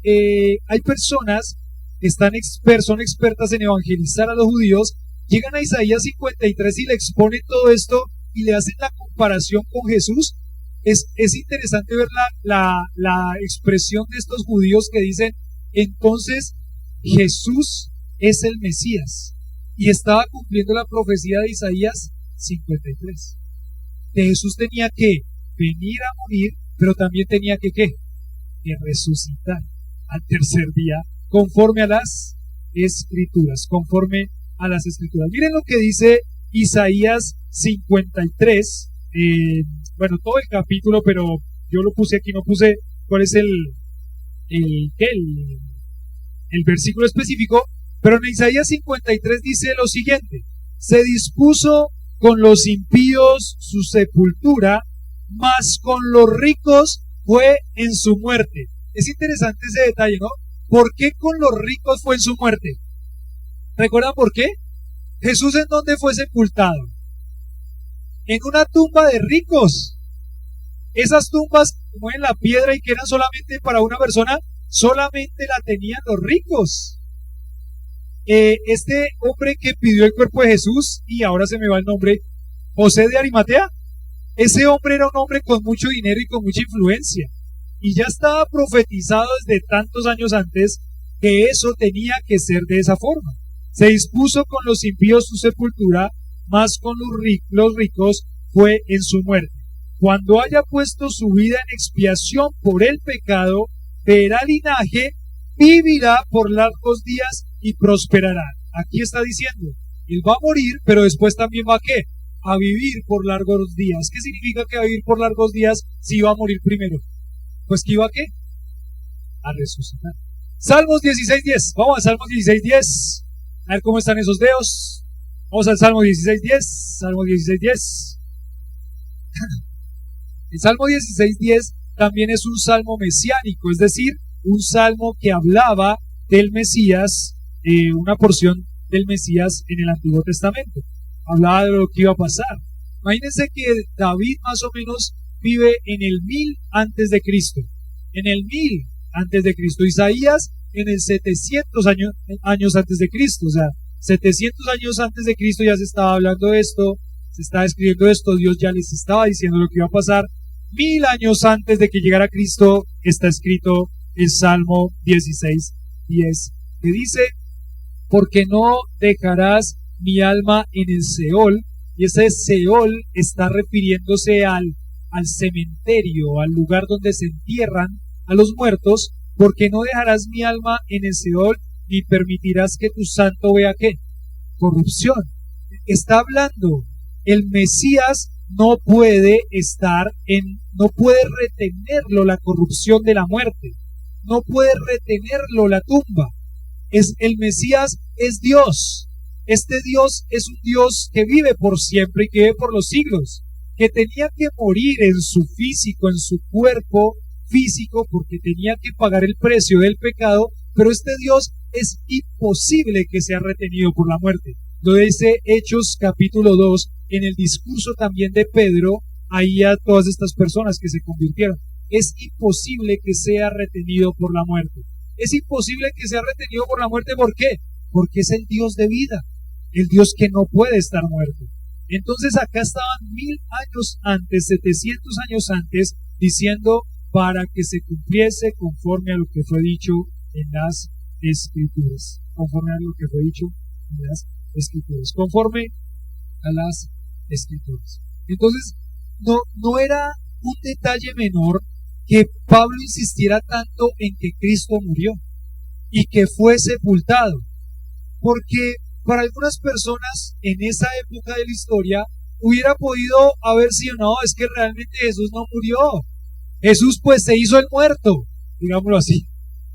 hay personas que son expertas en evangelizar a los judíos, llegan a Isaías 53 y le exponen todo esto y le hacen la comparación con Jesús. Es interesante ver la expresión de estos judíos que dicen, entonces Jesús es el Mesías. Y estaba cumpliendo la profecía de Isaías 53. Que Jesús tenía que venir a morir, pero también tenía que ¿qué? Que resucitar al tercer día, conforme a las Escrituras, conforme a las Escrituras. Miren lo que dice Isaías 53, bueno, todo el capítulo, pero yo lo puse aquí, no puse cuál es el versículo específico, pero en Isaías 53 dice lo siguiente: se dispuso con los impíos su sepultura, mas con los ricos fue en su muerte. Es interesante ese detalle, ¿no? ¿Por qué con los ricos fue en su muerte? ¿Recuerdan por qué? ¿Jesús en dónde fue sepultado? En una tumba de ricos. Esas tumbas que mueven la piedra y que eran solamente para una persona, solamente la tenían los ricos. Este hombre que pidió el cuerpo de Jesús, y ahora se me va el nombre, José de Arimatea, ese hombre era un hombre con mucho dinero y con mucha influencia, y ya estaba profetizado desde tantos años antes que eso tenía que ser de esa forma. Se dispuso con los impíos su sepultura, mas con los ricos fue en su muerte. Cuando haya puesto su vida en expiación por el pecado, verá linaje, vivirá por largos días y prosperará. Aquí está diciendo, él va a morir, pero después también va a ¿qué? A vivir por largos días. ¿Qué significa que va a vivir por largos días si iba a morir primero? Pues que iba a ¿qué? A resucitar. Salmos 16:10. Vamos a Salmos 16:10. A ver cómo están esos dedos. Vamos al Salmo 16:10. Salmo 16:10. El Salmo 16:10 también es un salmo mesiánico, es decir, un salmo que hablaba del Mesías, una porción del Mesías en el Antiguo Testamento. Hablaba de lo que iba a pasar. Imagínense que David más o menos vive en el 1000 antes de Cristo. En el 1000 antes de Cristo. Isaías en el 700 años antes de Cristo. O sea, 700 años antes de Cristo ya se estaba hablando de esto, se estaba escribiendo esto, Dios ya les estaba diciendo lo que iba a pasar. 1000 años antes de que llegara Cristo está escrito el Salmo 16:10, que dice, porque no dejarás mi alma en el Seol, y ese Seol está refiriéndose al cementerio, al lugar donde se entierran a los muertos, porque no dejarás mi alma en el Seol, ni permitirás que tu santo vea ¿qué? Corrupción. Está hablando, el Mesías no puede no puede retenerlo la corrupción de la muerte, no puede retenerlo la tumba. El Mesías es Dios. Este Dios es un Dios que vive por siempre y que vive por los siglos, que tenía que morir en su físico, en su cuerpo físico, porque tenía que pagar el precio del pecado, pero este Dios es imposible que sea retenido por la muerte. Lo dice Hechos capítulo 2, en el discurso también de Pedro, ahí a todas estas personas que se convirtieron. Es imposible que sea retenido por la muerte. Es imposible que sea retenido por la muerte, ¿por qué? Porque es el Dios de vida, el Dios que no puede estar muerto. Entonces acá estaban 1000 años antes, 700 años antes, diciendo para que se cumpliese conforme a lo que fue dicho en las Escrituras. Conforme a lo que fue dicho en las Escrituras. Conforme a las Escrituras. Entonces, no era un detalle menor que Pablo insistiera tanto en que Cristo murió y que fue sepultado, porque para algunas personas en esa época de la historia hubiera podido haber sido, no, es que realmente Jesús no murió, Jesús pues se hizo el muerto, digámoslo así,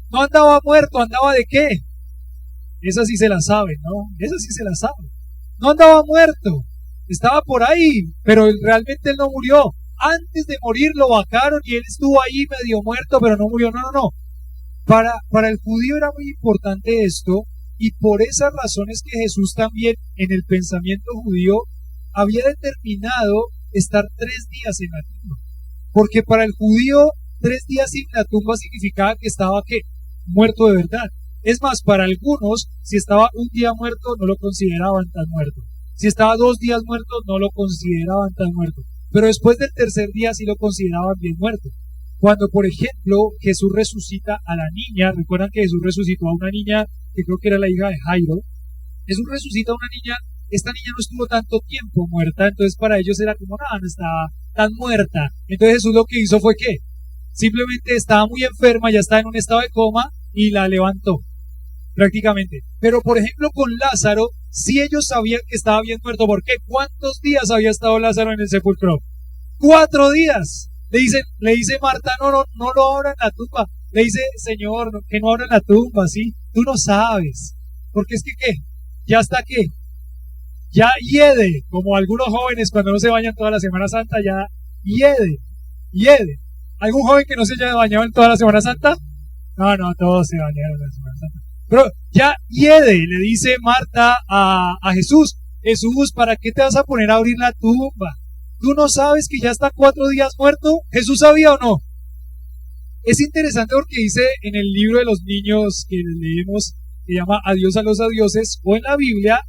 no andaba muerto, andaba de qué, esa sí se la sabe, ¿no? Esa sí se la sabe, no andaba muerto, estaba por ahí, pero realmente él no murió. Antes de morir lo vacaron y él estuvo ahí medio muerto, pero no murió. No. Para el judío era muy importante esto, y por esas razones que Jesús también en el pensamiento judío había determinado estar 3 días en la tumba. Porque para el judío 3 días en la tumba significaba que estaba ¿qué? Muerto de verdad. Es más, para algunos, si estaba un día muerto, no lo consideraban tan muerto. Si estaba 2 días muerto, no lo consideraban tan muerto. Pero después del tercer día sí lo consideraban bien muerto. Cuando, por ejemplo, Jesús resucita a la niña, recuerdan que Jesús resucitó a una niña que creo que era la hija de Jairo. Jesús resucita a una niña, esta niña no estuvo tanto tiempo muerta, entonces para ellos era como, no estaba tan muerta. Entonces Jesús lo que hizo fue ¿qué? Simplemente estaba muy enferma, ya estaba en un estado de coma y la levantó, prácticamente. Pero por ejemplo con Lázaro, sí ellos sabían que estaba bien muerto. ¿Por qué? ¿Cuántos días había estado Lázaro en el sepulcro? 4 días. Le dice Marta, no lo abran la tumba. Le dice, Señor, que no abran la tumba, ¿sí? Tú no sabes. Porque es que, ¿qué? Ya está, ¿qué? Ya hiede, como algunos jóvenes cuando no se bañan toda la Semana Santa, ya hiede. ¿Algún joven que no se haya bañado en toda la Semana Santa? No, todos se bañaron en la Semana Santa. Pero ya hiede, le dice Marta a Jesús, Jesús, ¿para qué te vas a poner a abrir la tumba? ¿Tú no sabes que ya está 4 días muerto? ¿Jesús sabía o no? Es interesante porque dice en el libro de los niños que leemos, que llama Adiós a los adioses, o en la Biblia,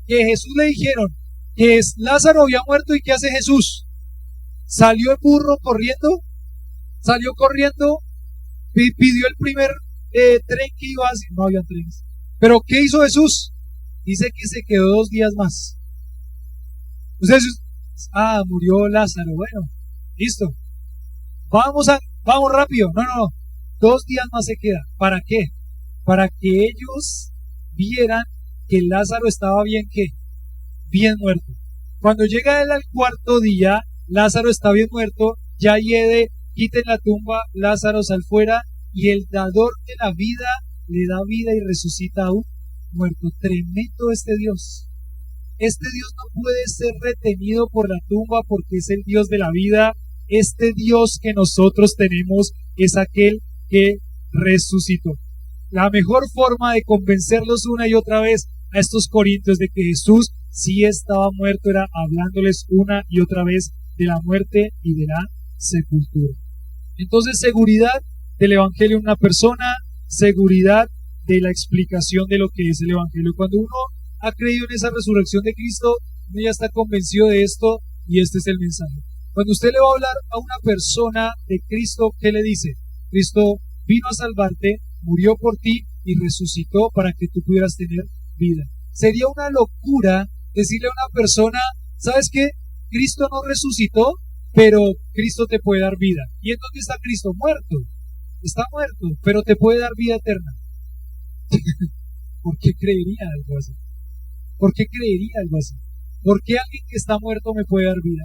que Jesús le dijeron que Lázaro había muerto y ¿qué hace Jesús? Salió el burro corriendo, salió corriendo, pidió el primer tren que iba a hacer, no había trenes. Pero ¿qué hizo Jesús? Dice que se quedó 2 días más. Entonces, murió Lázaro, bueno, listo. Vamos rápido. No. 2 días más se queda. ¿Para qué? Para que ellos vieran que Lázaro estaba bien muerto. Cuando llega él al 4.º día, Lázaro está bien muerto, ya hiede, quiten la tumba, Lázaro sal fuera, y el dador de la vida le da vida y resucita a un muerto. Tremendo este Dios. Este Dios no puede ser retenido por la tumba porque es el Dios de la vida. Este Dios que nosotros tenemos es aquel que resucitó. La mejor forma de convencerlos una y otra vez a estos corintios de que Jesús sí estaba muerto era hablándoles una y otra vez de la muerte y de la sepultura. Entonces, seguridad del Evangelio en una persona, seguridad de la explicación de lo que es el Evangelio. Cuando uno ha creído en esa resurrección de Cristo, uno ya está convencido de esto y este es el mensaje. Cuando usted le va a hablar a una persona de Cristo, ¿qué le dice? Cristo vino a salvarte, murió por ti y resucitó para que tú pudieras tener vida. Sería una locura decirle a una persona, ¿sabes qué? Cristo no resucitó, pero Cristo te puede dar vida. ¿Y en dónde está Cristo? Muerto. Está muerto, pero te puede dar vida eterna. ¿Por qué creería algo así? ¿Por qué creería algo así? ¿Por qué alguien que está muerto me puede dar vida?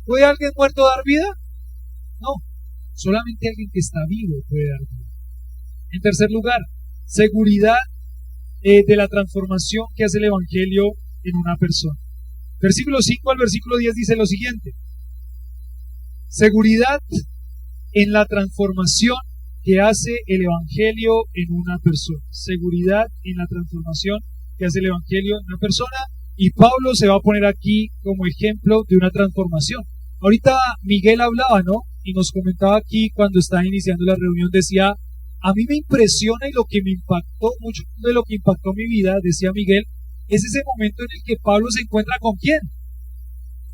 ¿Puede alguien muerto dar vida? No, solamente alguien que está vivo puede dar vida. En tercer lugar, seguridad de la transformación que hace el Evangelio en una persona. Versículo 5 al versículo 10 dice lo siguiente: seguridad en la transformación que hace el Evangelio en una persona. Seguridad en la transformación que hace el Evangelio en una persona. Y Pablo se va a poner aquí como ejemplo de una transformación. Ahorita Miguel hablaba, ¿no? Y nos comentaba aquí cuando estaba iniciando la reunión, decía, a mí me impresiona y lo que me impactó, mucho de lo que impactó mi vida, decía Miguel, es ese momento en el que Pablo se encuentra ¿con quién?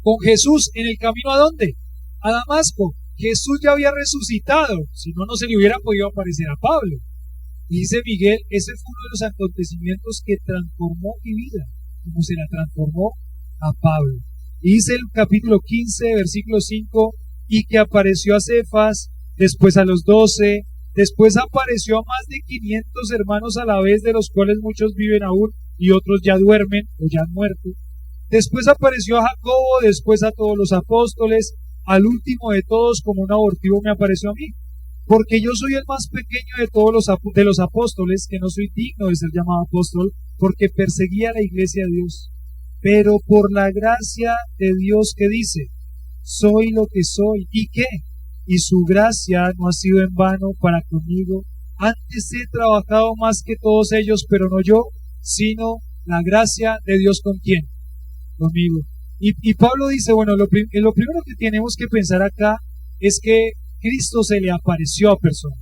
Con Jesús. ¿En el camino a dónde? A Damasco. Jesús ya había resucitado, si no, no se le hubiera podido aparecer a Pablo. Y dice Miguel, ese fue uno de los acontecimientos que transformó mi vida, como se la transformó a Pablo. Y dice el capítulo 15, versículo 5, y que apareció a Cefas, después a los 12, después apareció a más de 500 hermanos a la vez, de los cuales muchos viven aún y otros ya duermen o ya han muerto. Después apareció a Jacobo, después a todos los apóstoles, al último de todos, como un abortivo, me apareció a mí, porque yo soy el más pequeño de todos los apóstoles, que no soy digno de ser llamado apóstol, porque perseguía a la iglesia de Dios. Pero por la gracia de Dios, que dice, soy lo que soy. ¿Y qué? Y su gracia no ha sido en vano para conmigo. Antes he trabajado más que todos ellos, pero no yo, sino la gracia de Dios. ¿Con quién? Conmigo. Y Pablo dice, bueno, lo primero que tenemos que pensar acá es que Cristo se le apareció a personas.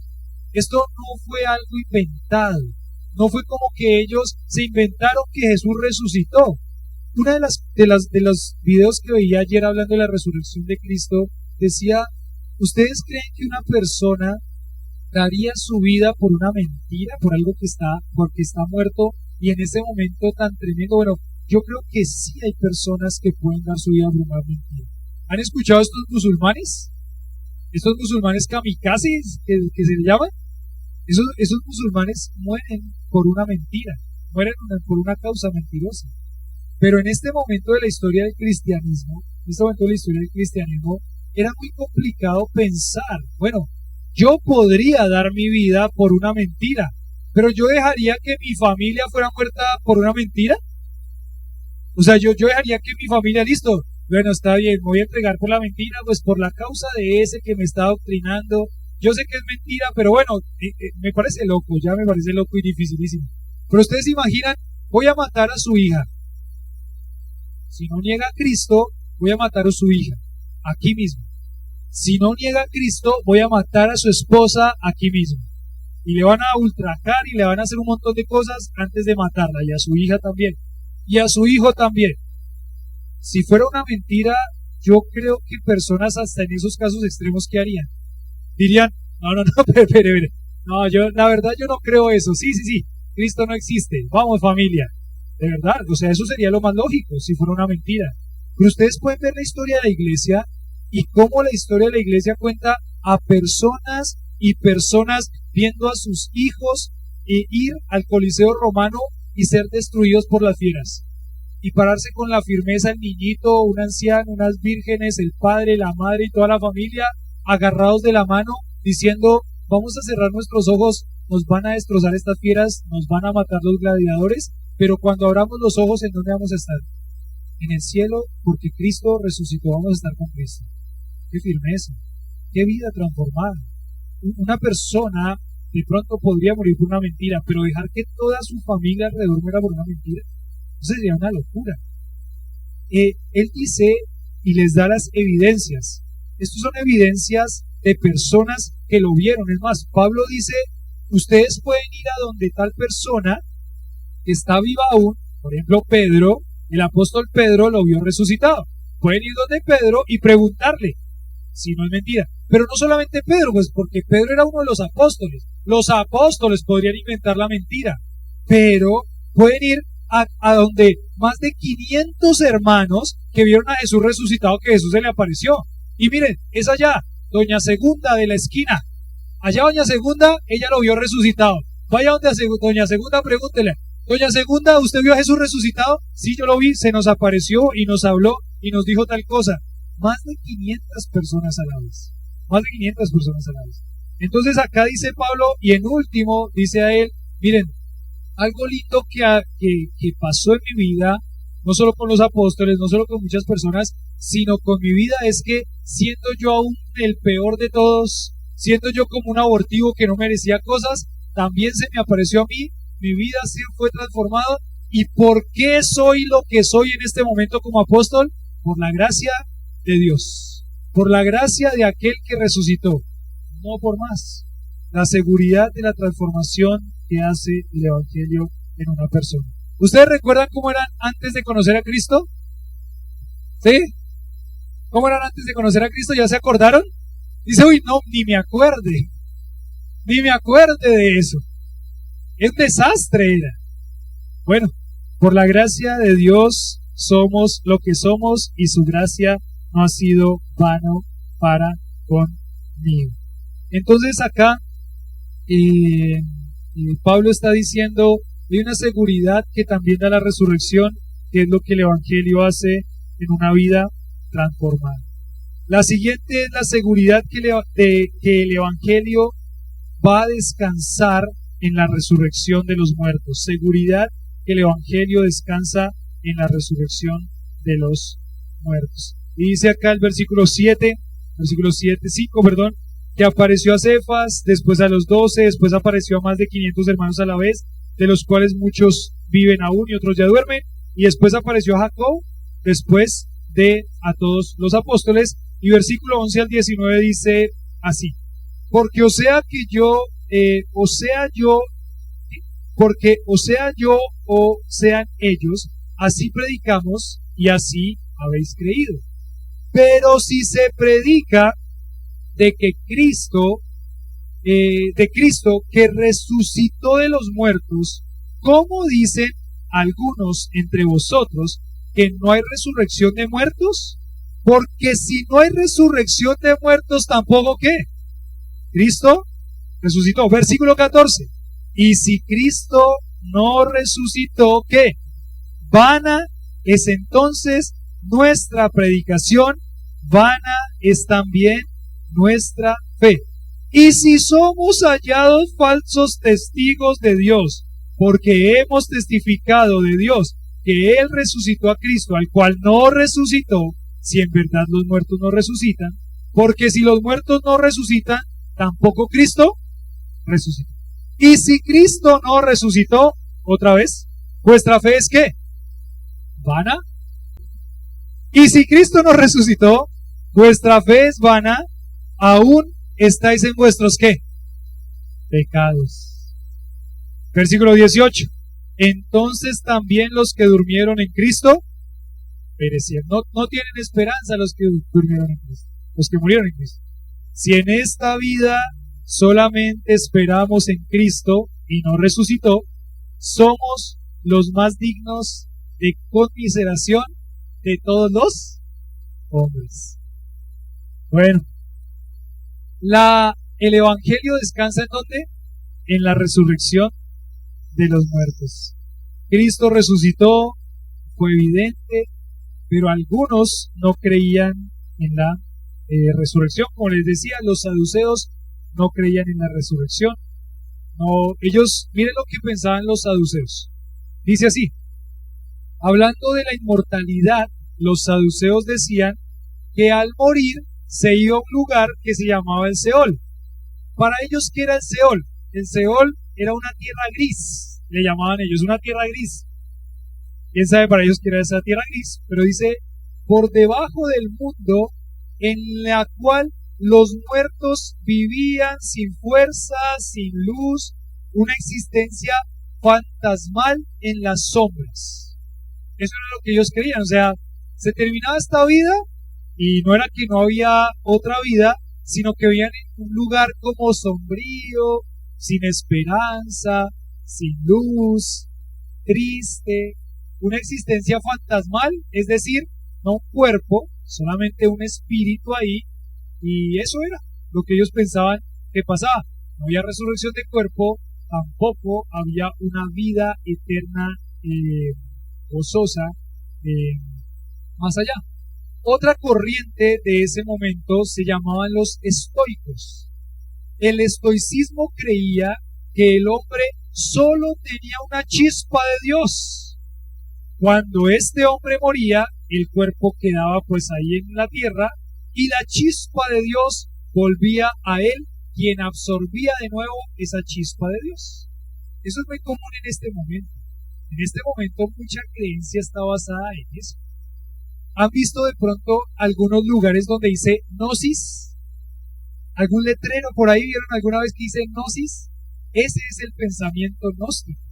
Esto no fue algo inventado. No fue como que ellos se inventaron que Jesús resucitó. Una de los videos que veía ayer hablando de la resurrección de Cristo decía, ¿ustedes creen que una persona daría su vida por una mentira, por algo porque está muerto y en ese momento tan tremendo? Bueno, yo creo que sí hay personas que pueden dar su vida por una mentira. ¿Han escuchado estos musulmanes? Estos musulmanes kamikazes que se le llaman. Esos musulmanes mueren por una mentira, mueren por una causa mentirosa. Pero en este momento de la historia del cristianismo, era muy complicado pensar, bueno, yo podría dar mi vida por una mentira, pero yo dejaría que mi familia fuera muerta por una mentira. O sea, yo dejaría que mi familia, listo, bueno, está bien, me voy a entregar por la mentira, pues por la causa de ese que me está adoctrinando, Yo sé que es mentira, pero bueno, me parece loco, ya me parece loco y dificilísimo. Pero ustedes se imaginan, voy a matar a su hija. Si no niega a Cristo, voy a matar a su hija, aquí mismo. Si no niega a Cristo, voy a matar a su esposa aquí mismo. Y le van a ultrajar y le van a hacer un montón de cosas antes de matarla, y a su hija también, y a su hijo también. Si fuera una mentira, yo creo que personas hasta en esos casos extremos, ¿qué harían? Dirían, no, espere. No, la verdad yo no creo eso. Sí, Cristo no existe. Vamos, familia. De verdad, o sea, eso sería lo más lógico si fuera una mentira. Pero ustedes pueden ver la historia de la iglesia y cómo la historia de la iglesia cuenta a personas y personas viendo a sus hijos ir al Coliseo Romano y ser destruidos por las fieras. Y pararse con la firmeza el niñito, un anciano, unas vírgenes, el padre, la madre y toda la familia agarrados de la mano diciendo, vamos a cerrar nuestros ojos, nos van a destrozar estas fieras, nos van a matar los gladiadores, pero cuando abramos los ojos, ¿en dónde vamos a estar? En el cielo, porque Cristo resucitó, vamos a estar con Cristo. Qué firmeza, qué vida transformada. Una persona de pronto podría morir por una mentira, pero dejar que toda su familia alrededor muera por una mentira, eso sería una locura. Él dice y les da las evidencias. Estas son evidencias de personas que lo vieron. Es más, Pablo dice, ustedes pueden ir a donde tal persona que está viva aún, por ejemplo Pedro, el apóstol Pedro lo vio resucitado. Pueden ir donde Pedro y preguntarle si no es mentira. Pero no solamente Pedro, pues porque Pedro era uno de los apóstoles. Los apóstoles podrían inventar la mentira, pero pueden ir a donde más de 500 hermanos que vieron a Jesús resucitado, que Jesús se le apareció. Y miren, es allá, doña Segunda de la esquina. Allá doña Segunda, ella lo vio resucitado. Vaya donde doña Segunda, pregúntele, doña Segunda, ¿usted vio a Jesús resucitado? Sí, yo lo vi, se nos apareció y nos habló y nos dijo tal cosa. Más de 500 personas a la vez. Más de 500 personas a la vez. Entonces acá dice Pablo, y en último dice a él, miren, algo lindo que pasó en mi vida, no solo con los apóstoles, no solo con muchas personas, sino con mi vida, es que siendo yo aún el peor de todos, siendo yo como un abortivo que no merecía cosas, también se me apareció a mí, mi vida sí fue transformada. ¿Y por qué soy lo que soy en este momento como apóstol? Por la gracia de Dios, por la gracia de aquel que resucitó, no por más. La seguridad de la transformación que hace el Evangelio en una persona. ¿Ustedes recuerdan cómo eran antes de conocer a Cristo? ¿Sí? ¿Cómo eran antes de conocer a Cristo? ¿Ya se acordaron? Dice, uy, no, ni me acuerde de eso. Es un desastre era. Bueno, por la gracia de Dios somos lo que somos y su gracia no ha sido vano para conmigo. Entonces acá Pablo está diciendo de una seguridad que también da la resurrección, que es lo que el Evangelio hace en una vida transformada. La siguiente es la seguridad que el Evangelio va a descansar en la resurrección de los muertos. Seguridad que el Evangelio descansa en la resurrección de los muertos. Y dice acá el versículo 5, que apareció a Cefas, después a los 12, después apareció a más de 500 hermanos a la vez, de los cuales muchos viven aún y otros ya duermen, y después apareció a Jacob, después de a todos los apóstoles. Y versículo 11 al 19 dice así: porque o sea yo o sean ellos, así predicamos y así habéis creído. Pero si se predica de Cristo que resucitó de los muertos, ¿cómo dicen algunos entre vosotros que no hay resurrección de muertos? Porque si no hay resurrección de muertos, tampoco ¿qué? Cristo resucitó. Versículo 14. Y si Cristo no resucitó, ¿qué? Vana es entonces nuestra predicación, vana es también nuestra fe. Y si somos hallados falsos testigos de Dios, porque hemos testificado de Dios que Él resucitó a Cristo, al cual no resucitó, si en verdad los muertos no resucitan, porque si los muertos no resucitan, tampoco Cristo resucitó. Y si Cristo no resucitó, otra vez, ¿vuestra fe es qué? ¿Vana? Y si Cristo no resucitó, vuestra fe es vana, aún estáis en vuestros ¿qué? Pecados. Versículo 18. Entonces también los que durmieron en Cristo perecieron. No tienen esperanza los que durmieron en Cristo, los que murieron en Cristo. Si en esta vida solamente esperamos en Cristo y no resucitó, somos los más dignos de conmiseración de todos los hombres. Bueno, el Evangelio descansa ¿en dónde? En la resurrección de los muertos. Cristo resucitó, fue evidente, pero algunos no creían en la resurrección. Como les decía, los saduceos no creían en la resurrección. No, ellos, miren lo que pensaban los saduceos. Dice así: hablando de la inmortalidad, los saduceos decían que al morir se iba a un lugar que se llamaba el Seol. Para ellos, ¿qué era el Seol? El Seol era una tierra gris, le llamaban ellos, una tierra gris. ¿Quién sabe para ellos qué era esa tierra gris? Pero dice, por debajo del mundo, en la cual los muertos vivían sin fuerza, sin luz, una existencia fantasmal en las sombras. Eso era lo que ellos creían, o sea, se terminaba esta vida y no era que no había otra vida, sino que vivían en un lugar como sombrío, sin esperanza, sin luz, triste, una existencia fantasmal, es decir, no un cuerpo, solamente un espíritu ahí, y eso era lo que ellos pensaban que pasaba. No había resurrección de cuerpo, tampoco había una vida eterna gozosa más allá. Otra corriente de ese momento se llamaban los estoicos. El estoicismo creía que el hombre solo tenía una chispa de Dios. Cuando este hombre moría, el cuerpo quedaba pues ahí en la tierra y la chispa de Dios volvía a él, quien absorbía de nuevo esa chispa de Dios. Eso es muy común en este momento. En este momento mucha creencia está basada en eso. ¿Han visto de pronto algunos lugares donde dice gnosis? ¿Algún letrero por ahí vieron alguna vez que dice gnosis? Ese es el pensamiento gnóstico.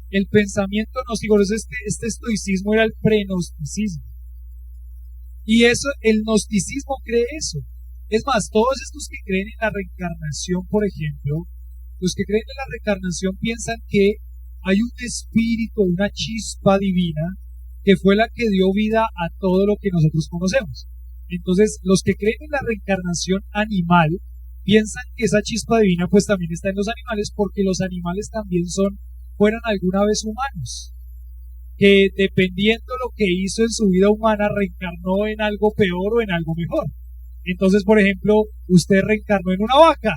El pensamiento gnóstico, este estoicismo era el prenosticiismo. Y eso, el gnosticismo cree eso. Es más, todos estos que creen en la reencarnación, por ejemplo, los que creen en la reencarnación piensan que hay un espíritu, una chispa divina, que fue la que dio vida a todo lo que nosotros conocemos. Entonces, los que creen en la reencarnación animal, piensan que esa chispa divina pues también está en los animales, porque los animales también fueron alguna vez humanos, que dependiendo de lo que hizo en su vida humana, reencarnó en algo peor o en algo mejor. Entonces, por ejemplo, usted reencarnó en una vaca,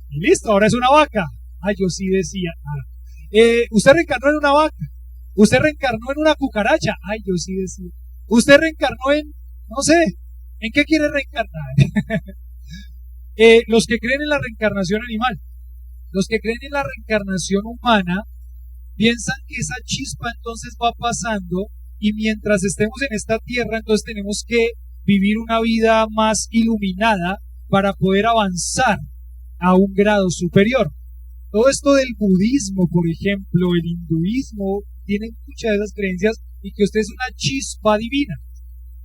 y listo, ahora es una vaca. Yo sí decía, usted reencarnó en una vaca, usted reencarnó en una cucaracha, yo sí decía, usted reencarnó en, no sé, ¿en qué quiere reencarnar? Los que creen en la reencarnación animal, los que creen en la reencarnación humana, piensan que esa chispa entonces va pasando y mientras estemos en esta tierra, entonces tenemos que vivir una vida más iluminada para poder avanzar a un grado superior. Todo esto del budismo, por ejemplo, el hinduismo, tienen muchas de esas creencias y que usted es una chispa divina.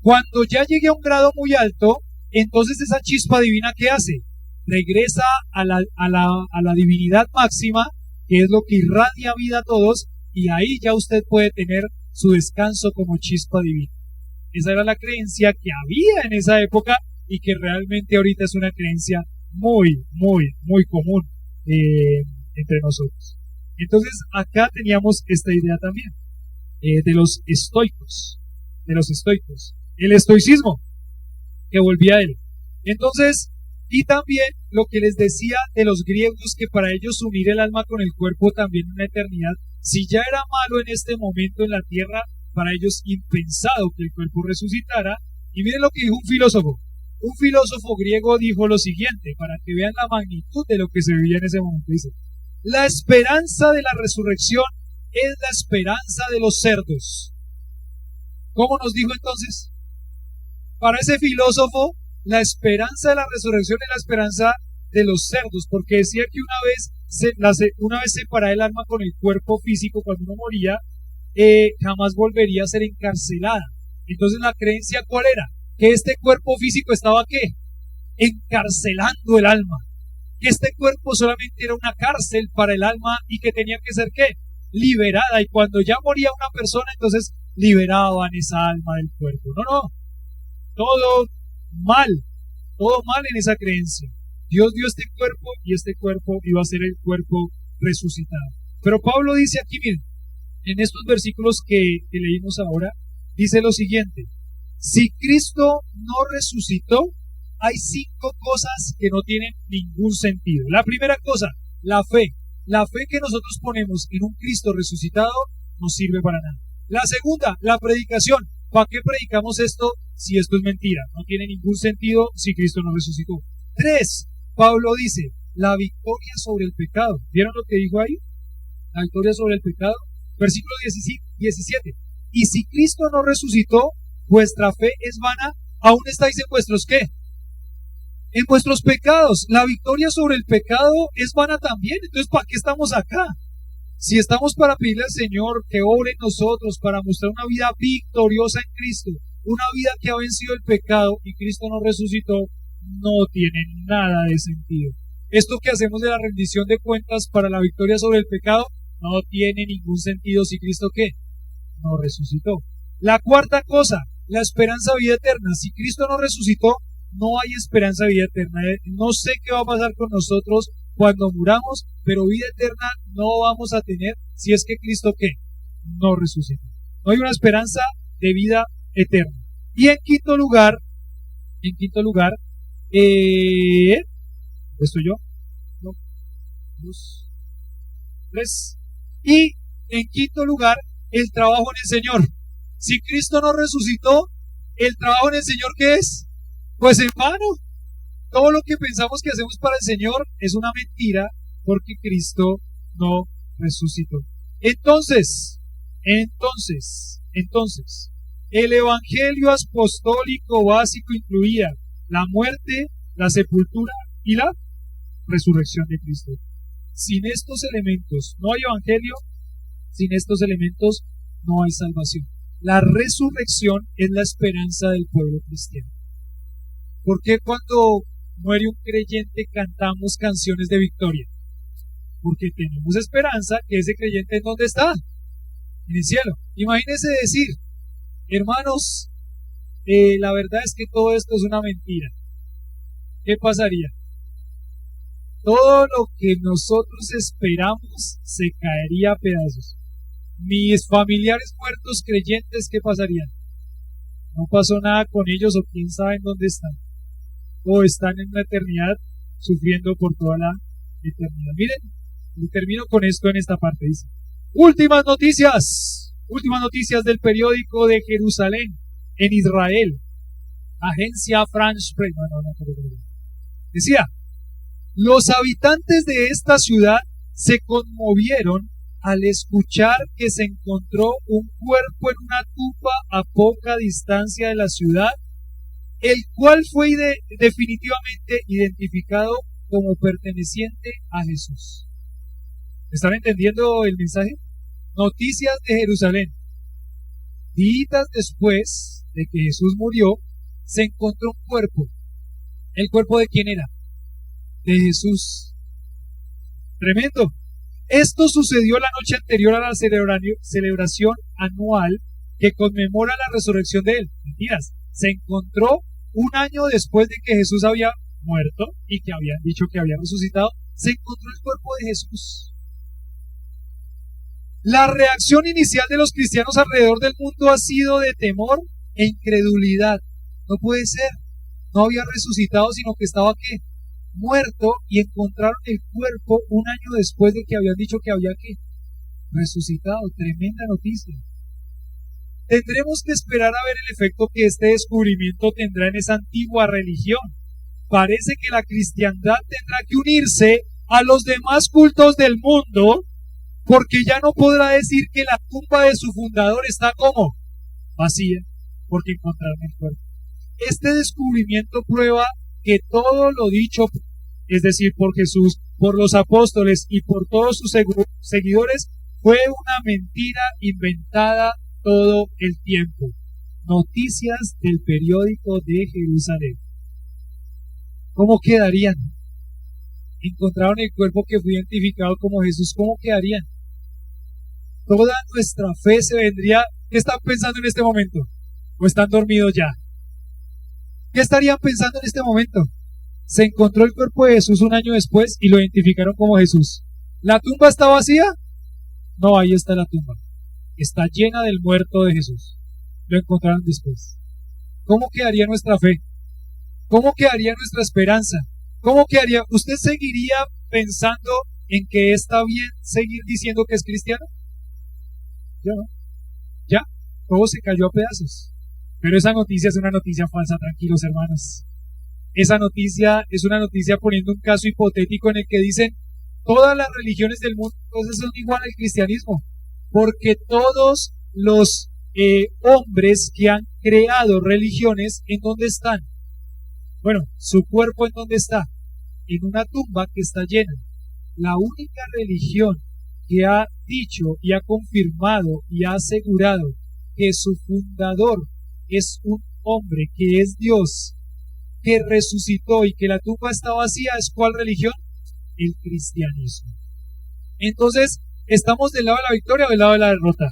Cuando ya llegue a un grado muy alto, entonces esa chispa divina, ¿qué hace? Regresa a la divinidad máxima, que es lo que irradia vida a todos, y ahí ya usted puede tener su descanso como chispa divina. Esa era la creencia que había en esa época y que realmente ahorita es una creencia muy, muy, muy común entre nosotros. Entonces acá teníamos esta idea también de los estoicos, el estoicismo que volvía a él. Entonces, y también lo que les decía de los griegos, que para ellos unir el alma con el cuerpo también en una eternidad, si ya era malo en este momento en la tierra, para ellos impensado que el cuerpo resucitara. Y miren lo que dijo un filósofo. Un filósofo griego dijo lo siguiente, para que vean la magnitud de lo que se vivía en ese momento. Dice, la esperanza de la resurrección es la esperanza de los cerdos. ¿Cómo nos dijo entonces? Para ese filósofo, la esperanza de la resurrección es la esperanza de los cerdos, porque decía que una vez separada el alma con el cuerpo físico, cuando uno moría, jamás volvería a ser encarcelada. Entonces la creencia, ¿cuál era? Que este cuerpo físico estaba, ¿qué? Encarcelando el alma. Que este cuerpo solamente era una cárcel para el alma y que tenía que ser, ¿qué? Liberada. Y cuando ya moría una persona, entonces liberaban esa alma del cuerpo. No, todo mal en esa creencia. Dios dio este cuerpo y este cuerpo iba a ser el cuerpo resucitado. Pero Pablo dice aquí, miren, en estos versículos que leímos ahora, dice lo siguiente: si Cristo no resucitó, hay 5 cosas que no tienen ningún sentido. La primera cosa, la fe. La fe que nosotros ponemos en un Cristo resucitado no sirve para nada. La segunda, la predicación. ¿Para qué predicamos esto si esto es mentira? No tiene ningún sentido si Cristo no resucitó. 3, Pablo dice, la victoria sobre el pecado. ¿Vieron lo que dijo ahí? La victoria sobre el pecado. Versículo 17. Y si Cristo no resucitó, vuestra fe es vana, aún estáis en vuestros ¿qué? En vuestros pecados. La victoria sobre el pecado es vana también. Entonces, ¿para qué estamos acá? Si estamos para pedirle al Señor que obre en nosotros, para mostrar una vida victoriosa en Cristo, una vida que ha vencido el pecado y Cristo no resucitó, no tiene nada de sentido. Esto que hacemos de la rendición de cuentas para la victoria sobre el pecado no tiene ningún sentido si Cristo ¿qué? No resucitó. La cuarta cosa, la esperanza de vida eterna. Si Cristo no resucitó, no hay esperanza de vida eterna. No sé qué va a pasar con nosotros cuando muramos, pero vida eterna no vamos a tener si es que Cristo ¿qué? No resucitó. No hay una esperanza de vida eterna. Y en quinto lugar, ¿esto yo? No, 2, 3. Y en quinto lugar, el trabajo en el Señor. Si Cristo no resucitó, ¿el trabajo en el Señor qué es? Pues en vano. Todo lo que pensamos que hacemos para el Señor es una mentira porque Cristo no resucitó. Entonces, el evangelio apostólico básico incluía la muerte, la sepultura y la resurrección de Cristo. Sin estos elementos no hay evangelio, sin estos elementos no hay salvación. La resurrección es la esperanza del pueblo cristiano. ¿Por qué cuando muere un creyente cantamos canciones de victoria? Porque tenemos esperanza que ese creyente ¿en dónde está? En el cielo. Imagínense decir, hermanos, la verdad es que todo esto es una mentira. ¿Qué pasaría? Todo lo que nosotros esperamos se caería a pedazos. Mis familiares muertos creyentes, ¿qué pasarían? No pasó nada con ellos o quién sabe en dónde están. O están en una eternidad sufriendo por toda la eternidad. Miren, y termino con esto en esta parte. Dice, últimas noticias del periódico de Jerusalén, en Israel. Agencia France Press. Decía, los habitantes de esta ciudad se conmovieron al escuchar que se encontró un cuerpo en una tumba a poca distancia de la ciudad, el cual fue definitivamente identificado como perteneciente a Jesús. ¿Están entendiendo el mensaje? Noticias de Jerusalén. Días después de que Jesús murió, se encontró un cuerpo. ¿El cuerpo de quién era? De Jesús. Tremendo. Esto sucedió la noche anterior a la celebración anual que conmemora la resurrección de él. Mentiras. Se encontró un año después de que Jesús había muerto y que habían dicho que había resucitado. Se encontró el cuerpo de Jesús. La reacción inicial de los cristianos alrededor del mundo ha sido de temor e incredulidad. No puede ser. No había resucitado, sino que estaba ¿qué? Muerto, y encontraron el cuerpo un año después de que habían dicho que había ¿qué? Resucitado. Tremenda noticia. Tendremos que esperar a ver el efecto que este descubrimiento tendrá en esa antigua religión. Parece que la cristiandad tendrá que unirse a los demás cultos del mundo, porque ya no podrá decir que la tumba de su fundador está como vacía, porque encontraron el cuerpo. Este descubrimiento prueba que todo lo dicho, es decir, por Jesús, por los apóstoles y por todos sus seguidores, fue una mentira inventada todo el tiempo. Noticias del periódico de Jerusalén. ¿Cómo quedarían? Encontraron el cuerpo que fue identificado como Jesús. ¿Cómo quedarían? Toda nuestra fe se vendría. ¿Qué están pensando en este momento? ¿O están dormidos ya? ¿Qué estarían pensando en este momento? Se encontró el cuerpo de Jesús un año después y lo identificaron como Jesús. ¿La tumba está vacía? No, ahí está la tumba. Está llena del muerto de Jesús. Lo encontraron después. ¿Cómo quedaría nuestra fe? ¿Cómo quedaría nuestra esperanza? ¿Cómo quedaría? ¿Usted seguiría pensando en que está bien seguir diciendo que es cristiano? Ya no. Ya, todo se cayó a pedazos. Pero esa noticia es una noticia falsa, tranquilos hermanos. Esa noticia es una noticia poniendo un caso hipotético en el que dicen todas las religiones del mundo entonces son igual al cristianismo, porque todos los hombres que han creado religiones, ¿en dónde están? Bueno, su cuerpo ¿en dónde está? En una tumba que está llena. La única religión que ha dicho y ha confirmado y ha asegurado que su fundador es un hombre que es Dios, que resucitó y que la tumba está vacía, ¿es cuál religión? El cristianismo. Entonces, ¿estamos del lado de la victoria o del lado de la derrota?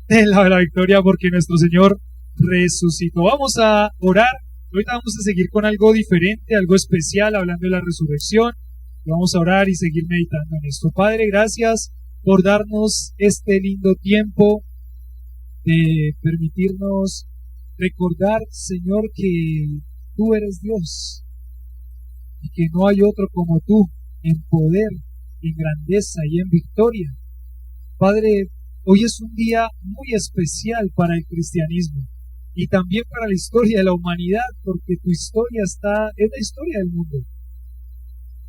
Del lado de la victoria, porque nuestro Señor resucitó. Vamos a orar. Ahorita vamos a seguir con algo diferente, algo especial, hablando de la resurrección. Vamos a orar y seguir meditando en esto. Padre, gracias por darnos este lindo tiempo de permitirnos recordar, Señor, que tú eres Dios y que no hay otro como tú en poder, en grandeza y en victoria. Padre, hoy es un día muy especial para el cristianismo y también para la historia de la humanidad, porque tu historia es la historia del mundo.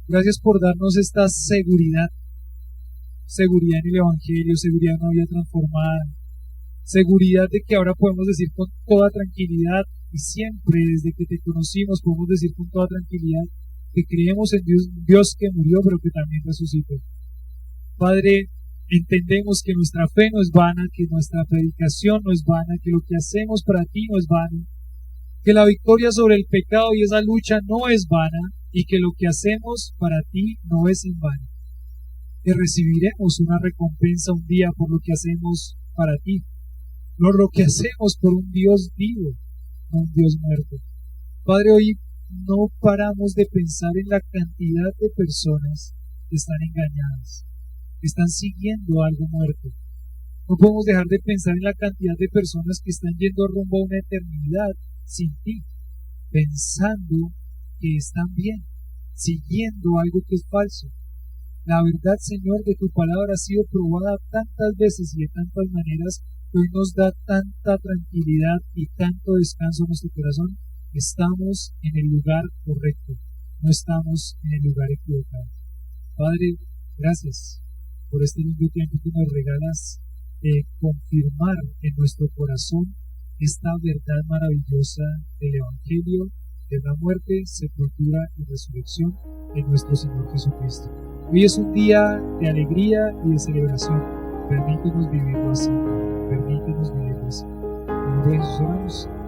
Gracias por darnos esta seguridad en el Evangelio, seguridad en una vida transformada, seguridad de que ahora podemos decir con toda tranquilidad y siempre desde que te conocimos podemos decir con toda tranquilidad que creemos en Dios que murió pero que también resucitó. Padre, entendemos que nuestra fe no es vana, que nuestra predicación no es vana, que lo que hacemos para ti no es vano, que la victoria sobre el pecado y esa lucha no es vana y que lo que hacemos para ti no es en vano. Que recibiremos una recompensa un día por lo que hacemos para ti, no lo que hacemos por un Dios vivo, no un Dios muerto. Padre, hoy no paramos de pensar en la cantidad de personas que están engañadas, que están siguiendo algo muerto. No podemos dejar de pensar en la cantidad de personas que están yendo rumbo a una eternidad sin ti, pensando que están bien, siguiendo algo que es falso. La verdad, Señor, de tu palabra ha sido probada tantas veces y de tantas maneras que hoy nos da tanta tranquilidad y tanto descanso en nuestro corazón. Estamos en el lugar correcto, no estamos en el lugar equivocado. Padre, gracias por este lindo tiempo que nos regalas de confirmar en nuestro corazón esta verdad maravillosa del Evangelio, de la muerte, sepultura y resurrección de nuestro Señor Jesucristo. Hoy es un día de alegría y de celebración. Permítenos vivirlo así. Permítenos vivirlo así. En nombre de Jesús oramos.